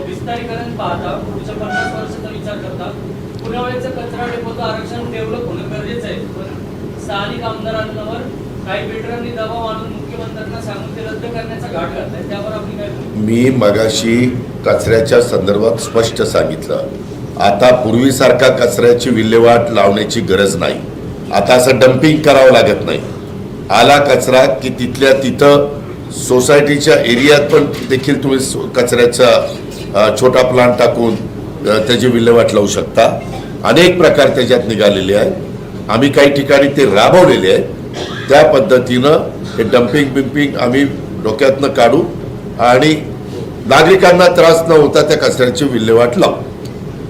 विस्तारीकरण पाहता पुढच्या 50 वर्षाचा विचार करता पुण्यावेळेचं कचरा डेपोचं आरक्षण डेव्हलप होणं गरजेचं आहे. पण स्थानिक आमदारांवर काही बिल्डरांनी दबाव आणून मुख्यमंत्र्यांना सांगून ते रद्द करण्याचा घाट घातलाय, त्यावर आपली काय? मी मगाशी कचऱ्याच्या संदर्भात स्पष्ट सांगितलं. आता पूर्वीसारखा कचऱ्याची विल्हेवाट लावण्याची गरज नाही. आता असं डम्पिंग करावं लागत नाही. आला कचरा की तिथल्या तिथं सोसायटीच्या एरियात पण देखील तुम्ही कचऱ्याचा छोटा प्लांट टाकून त्याची विल्हेवाट लावू शकता. अनेक प्रकार त्याच्यात निघालेले आहेत. आम्ही काही ठिकाणी ते राबवलेले आहे. त्या पद्धतीनं हे डम्पिंग आम्ही डोक्यातनं काढू आणि नागरिकांना त्रास न होता त्या कचऱ्याची विल्हेवाट लावू.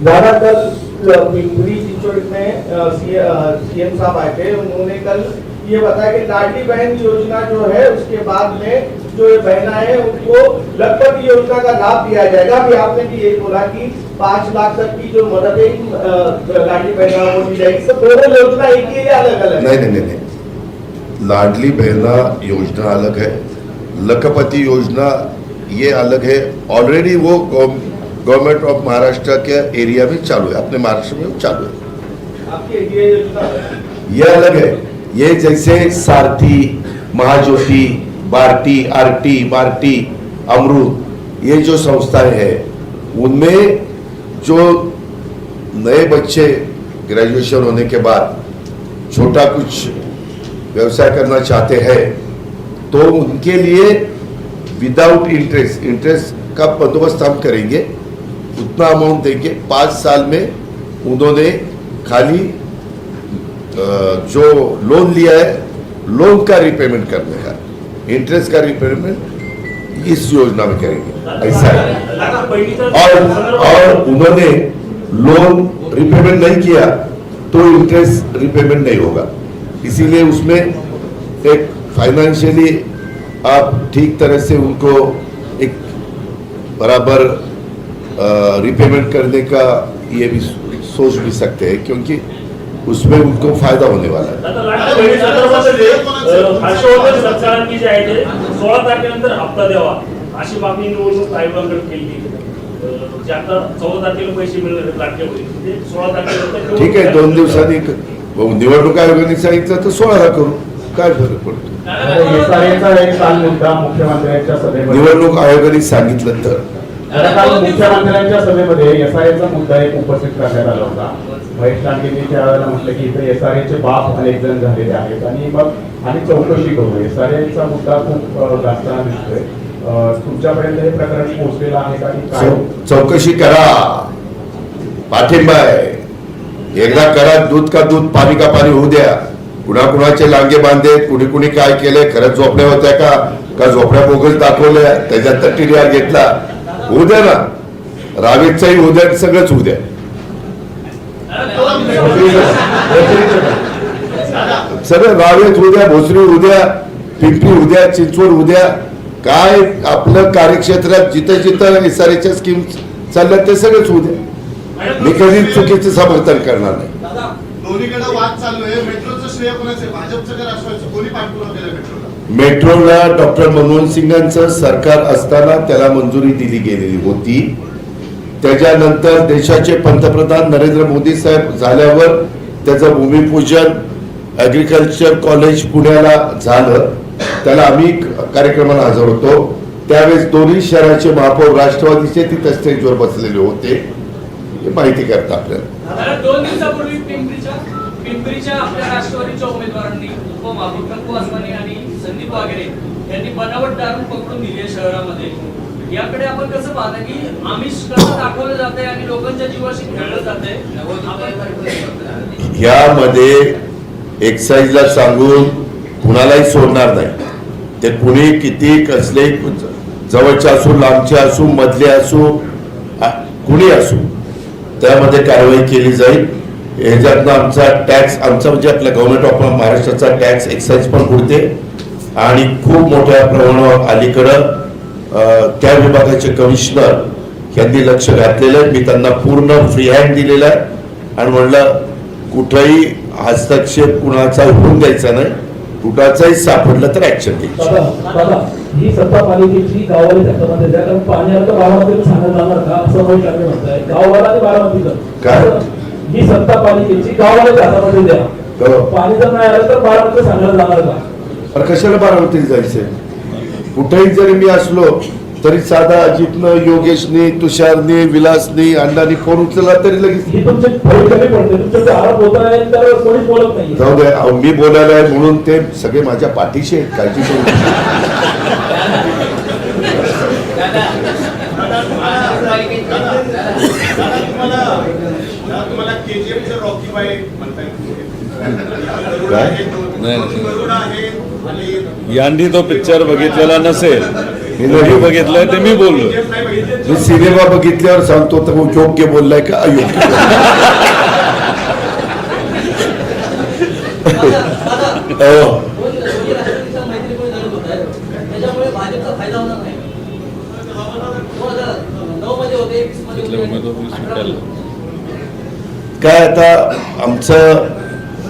पिंपरी चिंचवड में सीएम साहब आए थे, उन्होंने कल ये बताया कि लाडली बहन योजना जो है उसके बाद में जो ये बहना है उनको लगभग योजना का लाभ दिया जाएगा. अभी आपने भी ये बोला कि 5 लाख तक की जो मदद है लाडली बहना वो दी जाएगी. सब दोनों योजना एक ही है, अलग अलग? नहीं. लाडली बहना योजना अलग है, लखपति योजना ये अलग है. ऑलरेडी वो government of Maharashtra K area में चालू है, अपने महाराष्ट्र में चालू है. आपकी ये योजना ये अलग है. ये जैसे सारथी, महाज्योति, बार्टी, आरटी, मार्टी, अमृत, ये जो संस्थाएं हैं उनमें जो नए बच्चे ग्रेजुएशन होने के बाद छोटा कुछ व्यवसाय करना चाहते हैं तो उनके लिए विदाउट इंटरेस्ट का बंदोबस्त हम करेंगे। उतना अमाउंट देंगे, 5 साल में उन्होंने खाली जो लोन लिया है लोन का रिपेमेंट करने का, इंटरेस्ट का रिपेमेंट इस योजना में करेंगे, ऐसा है। और उन्होंने लोन रिपेमेंट नहीं किया तो इंटरेस्ट रिपेमेंट नहीं होगा, इसीलिए उसमें एक फाइनेंशियली आप ठीक तरह से उनको एक बराबर रिपेमेंट करने का ये भी सोच भी सकते हैं, क्योंकि उसमें उनको फायदा होने वाला है। आता लाडक्या बहिणीसंदर्भामध्ये, हर्षवर्धन सरकारांनी जे आहे ते 16 तारखेनंतर हप्ता द्यावा अशी मागणी निवडणूक आयोगाकडे केली, जे आता 14 तारखेला पैसे मिळणार लाडक्या बहिणी, ते 16 तारखेनंतर ठीक आहे, 2 दिवसांनी निवडणूक आयोगाने सांगितलं तर 16ला करू, काय फरक पडतो? एसआरएचा एक काल मुद्दा मुख्यमंत्र्यांच्या सभेमध्ये, निवडणूक आयोगाने सांगितलं तर आता काल मुख्यमंत्र्यांच्या सभेमध्ये एसआरएचा मुद्दा एक उपस्थित करण्यात आला होता। महेश लांडेंनी त्यावेळेला म्हटलं की इथे एसआरएचे बाप अनेक जण झालेले आहेत आणि मग आम्ही चौकशी करू। एसआरएचा मुद्दा खूप गाजताना दिसतोय, तुमच्यापर्यंत हे प्रकरण पोहोचलेलं आहे का? आणि काय चौकशी करा, पाठिंबा आहे, एकदा करा, दूध का दूध पाणी का पाणी होऊ द्या। कुणाकुणाचे लांगे बांधे, कुणी कुणी काय केले, खरंच झोपड्या होत्या का झोपड्या बोगस दाखवल्या, त्याच्यात तर टीडीआर घेतला, होऊ द्या ना, रावेतचाही होऊ द्या, सगळंच होऊ द्या। सगळं रावेत होऊ द्या, भोसरी होऊ द्या, पिंपरी होऊ द्या, चिंचवड होऊ द्या, काय आपलं कार्यक्षेत्रात जिथं जिथं एसआरएच्या स्कीम चालल्या ते सगळंच होऊ द्या। मी कधी चुकीचं समर्थन करणार नाही। दोन्हीकडे वाद चालू आहे, मेट्रोचं श्रेय कोणाचं आहे? भाजपचं का राष्ट्रवादीचं? कोणी पाठपुरावा केला मेट्रोला? मेट्रोला डॉक्टर मनमोहन सिंगांचं सरकार असताना त्याला मंजुरी दिली गेलेली होती। त्याच्यानंतर देशाचे पंतप्रधान नरेंद्र मोदी साहेब झाल्यावर त्याचं भूमिपूजन ॲग्रिकल्चर कॉलेज पुण्याला झालं, त्याला आम्ही कार्यक्रमाला हजर होतो। त्यावेळेस दोन्ही शहराचे महापौर राष्ट्रवादीचे तिथे स्टेजवर बसलेले होते, हे माहिती करता आपल्याला। 2 दिवसापूर्वी पिंपरीच्या आपल्या राष्ट्रवादीच्या उमेदवारांनी उपमहापौर कंकू वासवानी आणि संदीप वागेरे यांनी बनावट दारू पकडून दिली आहे शहरामध्ये। याकडे आपण कसं पाहता की आमिष कसं दाखवलं जाते आणि लोकांच्या जीवाशी खेळलं जाते? यामध्ये एक्साईजला सांगून कुणालाही सोडणार नाही, ते कुणी किती कसले जवळचे असू, लांबचे असू, मधले असू, कुणी असू, त्यामध्ये कारवाई केली जाईल। ह्याच्यातनं आमचा टॅक्स, आमचा म्हणजे आपल्या गव्हर्नमेंट ऑफ महाराष्ट्राचा टॅक्स एक्साईज पण उडते आणि खूप मोठ्या प्रमाणावर अलीकडं त्या विभागाचे कमिशनर यांनी लक्ष घातलेलं आहे। मी त्यांना पूर्ण फ्री हँड दिलेला आहे आणि म्हणलं कुठंही हस्तक्षेप कुणाचा होऊन द्यायचा नाही, कुणाचाही सापडलं तर ऍक्शन घ्यायची। दादा, ही सत्ता पालिकेची गावाला त्याच्यामध्ये द्या, कारण पाणी आता बारामतीला सांगत जाणार का असं काही कार्य म्हणताय? गावाला आणि बारामतीचं काय? ही सत्ता पालिकेची गावाला त्याच्यामध्ये द्या, पाणी जर नाही आलं तर बारामतीला सांगत जाणार का? पण कशाला बारामतीला जायचंय? कुठेही जरी मी असलो तरी साधा अजितनं, योगेशनी, तुषारनी, विलासनी, अण्णांनी फोन उचलला तरी लगेच ही तुमची फळी कमी पडते, तुमचे आरोप होत आहे तर कोणीच बोलत नाही। जाऊ दे, अहो, मी बोलायला आहे म्हणून ते सगळे माझ्या पाठीशी आहेत, काळजी करू नका। तुम्हाला केजीएफचं रॉकी बाय म्हणताय काय? यांनी तो पिक्चर बघितलेला नसेल, मी बघितलंय ते मी बोललो। मी सिनेमा बघितल्यावर सांगतो तर योग्य बोललाय का अयोग्य त्याच्यामुळे भाजपचा फायदा होणार नाही। 2009 मध्ये होते, 20 मध्ये होते, काय आता आमचं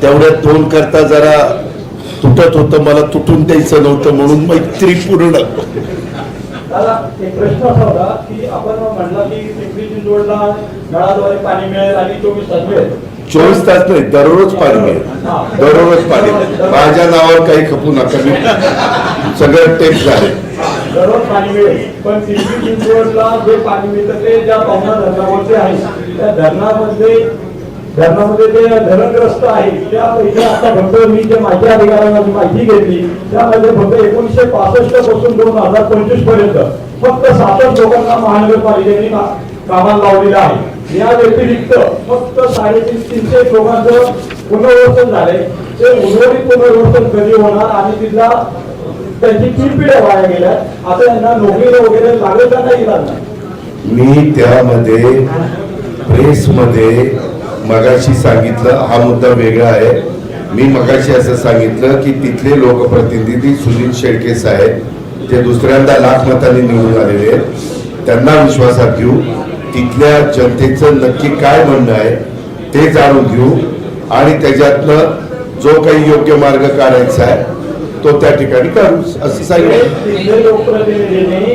तेवढ्या 2 करता जरा तुटत होतं, मला तुटून द्यायचं नव्हतं म्हणून मैत्रीपूर्ण। दादा, एक प्रश्न असा होता की आपण म्हणलं की पिंपरी चिंचवडला नळाद्वारे पाणी मिळेल आणि 24 तास मिळेल। 24 तास नाही, दररोज पाणी मिळेल, दररोज पाणी मिळेल। माझ्या नावावर काही खपू नका, मी सगळं टेप झाले, दररोज पाणी मिळेल। पण पिंपरी चिंचवडला जे पाणी मिळतं ते ज्या पवना धरणावरचे आहे, त्या धरणामध्ये धरणामध्ये जे धरणग्रस्त आहे त्यापैकी आता फक्त मी जे माहिती अधिकाऱ्यांना माहिती घेतली त्यामध्ये फक्त 1965 पासून 2025 पर्यंत फक्त 67 लोकांना महानगरपालिकेने कामाला लावलेलं आहे. या व्यतिरिक्त फक्त 350 लोकांचं पुनर्वसन झाले. ते उर्वरित पुनर्वसन कधी होणार आणि तिथला त्यांची 3 पिढ्या वाया गेल्या. आता यांना नोकरीला वगैरे लागत का नाही लागणार? मी त्यामध्ये प्रेसमध्ये मगाशी सांगितलं, हा मुद्दा वेगळा आहे. मी मगाशी असं सांगितलं की तिथले लोकप्रतिनिधी सुनील शेळके साहेब जे दुसऱ्यांदा लाख मतांनी निवडून आलेले आहेत त्यांना विश्वासात घेऊ, तिथल्या जनतेचं नक्की काय म्हणणं आहे ते जाणून घेऊ आणि त्याच्यातनं जो काही योग्य मार्ग काढायचा आहे तो त्या ठिकाणी करू असं सांगितलं. तिथले लोकप्रतिनिधींनी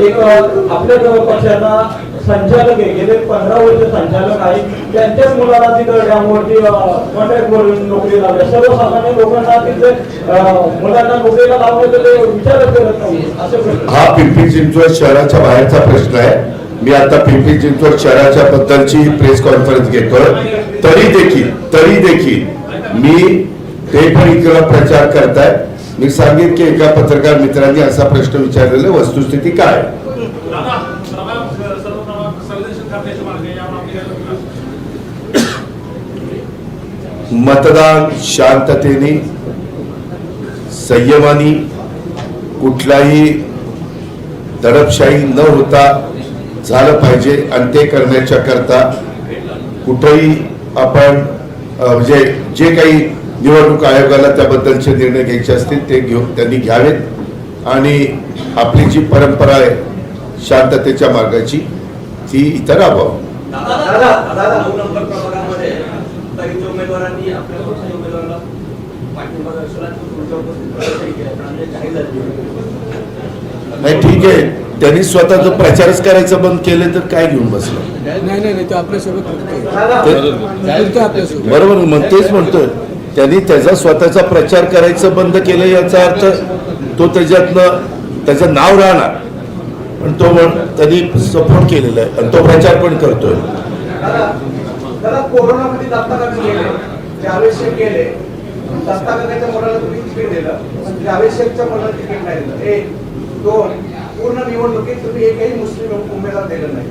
एक आपल्या पक्षाचा संचालक आहे, गेले 15 वर्ष संचालक आहे, त्यांच्याच मुलाला तिथं डॅमवरती कॉन्ट्रॅक्टवर नोकरी लावल्या. सर्वसामान्य लोकांना तिथे मुलांना नोकरीला लावण्याचा ते विचारच करत नाही. असं हा पिंपरी चिंचवड शहराच्या बाहेरचा प्रश्न आहे. मी आता पिंपरी चिंचवड शहराच्या बद्दलची प्रेस कॉन्फरन्स घेतोय. तरी देखील मी ते पण इकडे प्रचार करताय. मी सांगेन की एका पत्रकार मित्रांनी असा प्रश्न विचारलेला, वस्तुस्थिती काय? मतदान शांततेने संयमाने कुठलाही दडपशाही न होता झालं पाहिजे आणि ते करण्याच्या करता कुठेही आपण म्हणजे जे काही निवडणूक आयोगाला त्याबद्दलचे निर्णय घ्यायचे असतील ते त्यांनी घ्यावेत आणि आपली जी परंपरा आहे शांततेच्या मार्गाची ती इतर राबवावी. उमेदवारांनी आपल्या पक्षाच्या उमेदवाराला पाठिंबा दर्शवला. नाही ठीक आहे, त्यांनी स्वतःचा प्रचारच करायचं बंद केलं तर काय घेऊन बसलं? नाही ते आपल्यासोबत बरोबर, मग तेच म्हणतोय त्यांनी त्याचा स्वतःचा प्रचार करायचं बंद केलं याचा अर्थ तो त्याच्यातनं त्याचं नाव राहणार पण तो त्यांनी सपोर्ट केलेला आहे आणि तो प्रचार पण करतोय. कोरोनामध्ये दत्ताकात गेले त्यावेळेस गेले दत्ताकाच्या मुलाला तुम्ही तिकीट दिलं पण त्यावेळेसच्या मुलाला तिकीट नाही दिलं. 1 2 पूर्ण निवडणुकीत तुम्ही एकही मुस्लिम उमेदवार दिलं नाही.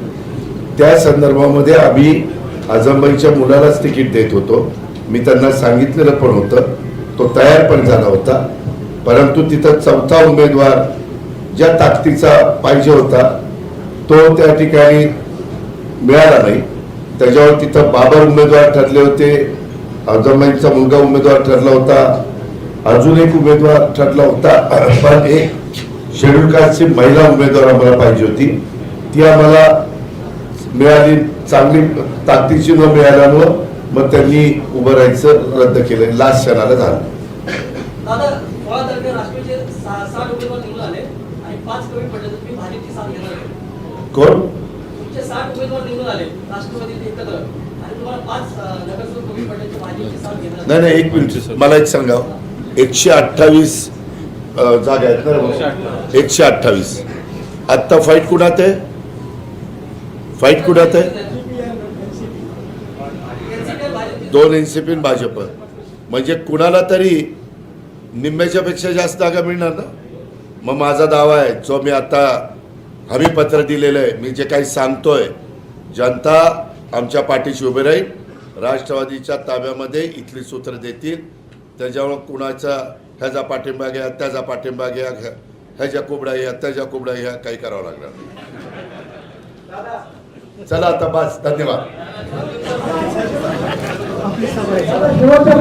त्या संदर्भामध्ये आम्ही आझमबाईच्या मुलालाच तिकीट देत होतो. मी त्यांना सांगितलेलं पण होतं, तो तयार पण झाला होता. परंतु तिथं 4था उमेदवार ज्या ताकदीचा पाहिजे होता तो त्या ठिकाणी मिळाला नाही. त्याच्यावर तिथं बाबर उमेदवार ठरले होते, आझमबाईंचा मुलगा उमेदवार ठरला होता, अजून एक उमेदवार ठरला होता. पण एक शेड्यूल कास्टची महिला उमेदवार आम्हाला पाहिजे होती, ती आम्हाला मिळाली. चांगली ताकदीची न मिळाल्यामुळं मग त्यांनी उभं राहायचं रद्द केलं. लास्ट क्षणाला झालं. दादा 16 तारखेला राष्ट्रवादीचे 60 उमेदवार निवडून आले आणि 5 कमी पडले तर तुम्ही भाजपची साथ घेणार आहे? कोण? तुमचे 60 उमेदवार निवडून आले राष्ट्रवादीचे एकत्र आणि तुम्हाला 5 नगरसेवक कमी पडले तर भाजपची साथ घेणार? नाही एक मिनिट मला एक सांगा, 128 जागा आहेत ना, 128. आत्ता फाईट कुणात आहे? फाईट कुणात आहे? 2 एनसीपी आणि भाजप. म्हणजे कुणाला तरी निम्म्याच्या पेक्षा जास्त जागा मिळणार ना. मग माझा दावा आहे जो मी आता हमीपत्र दिलेलं आहे, मी जे काही सांगतोय, जनता आमच्या पाठीशी उभे राहील. राष्ट्रवादीच्या ताब्यामध्ये इथली सूत्र देतील, त्याच्यामुळं कुणाचा ह्याचा पाठिंबा घ्या, त्याचा पाठिंबा घ्या, ह्याच्या कोबडा घ्या, त्याच्या कोबडा घ्या, काही करावं लागणार. चला आता बस, धन्यवाद.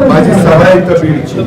माझी सभा आहे बीडची.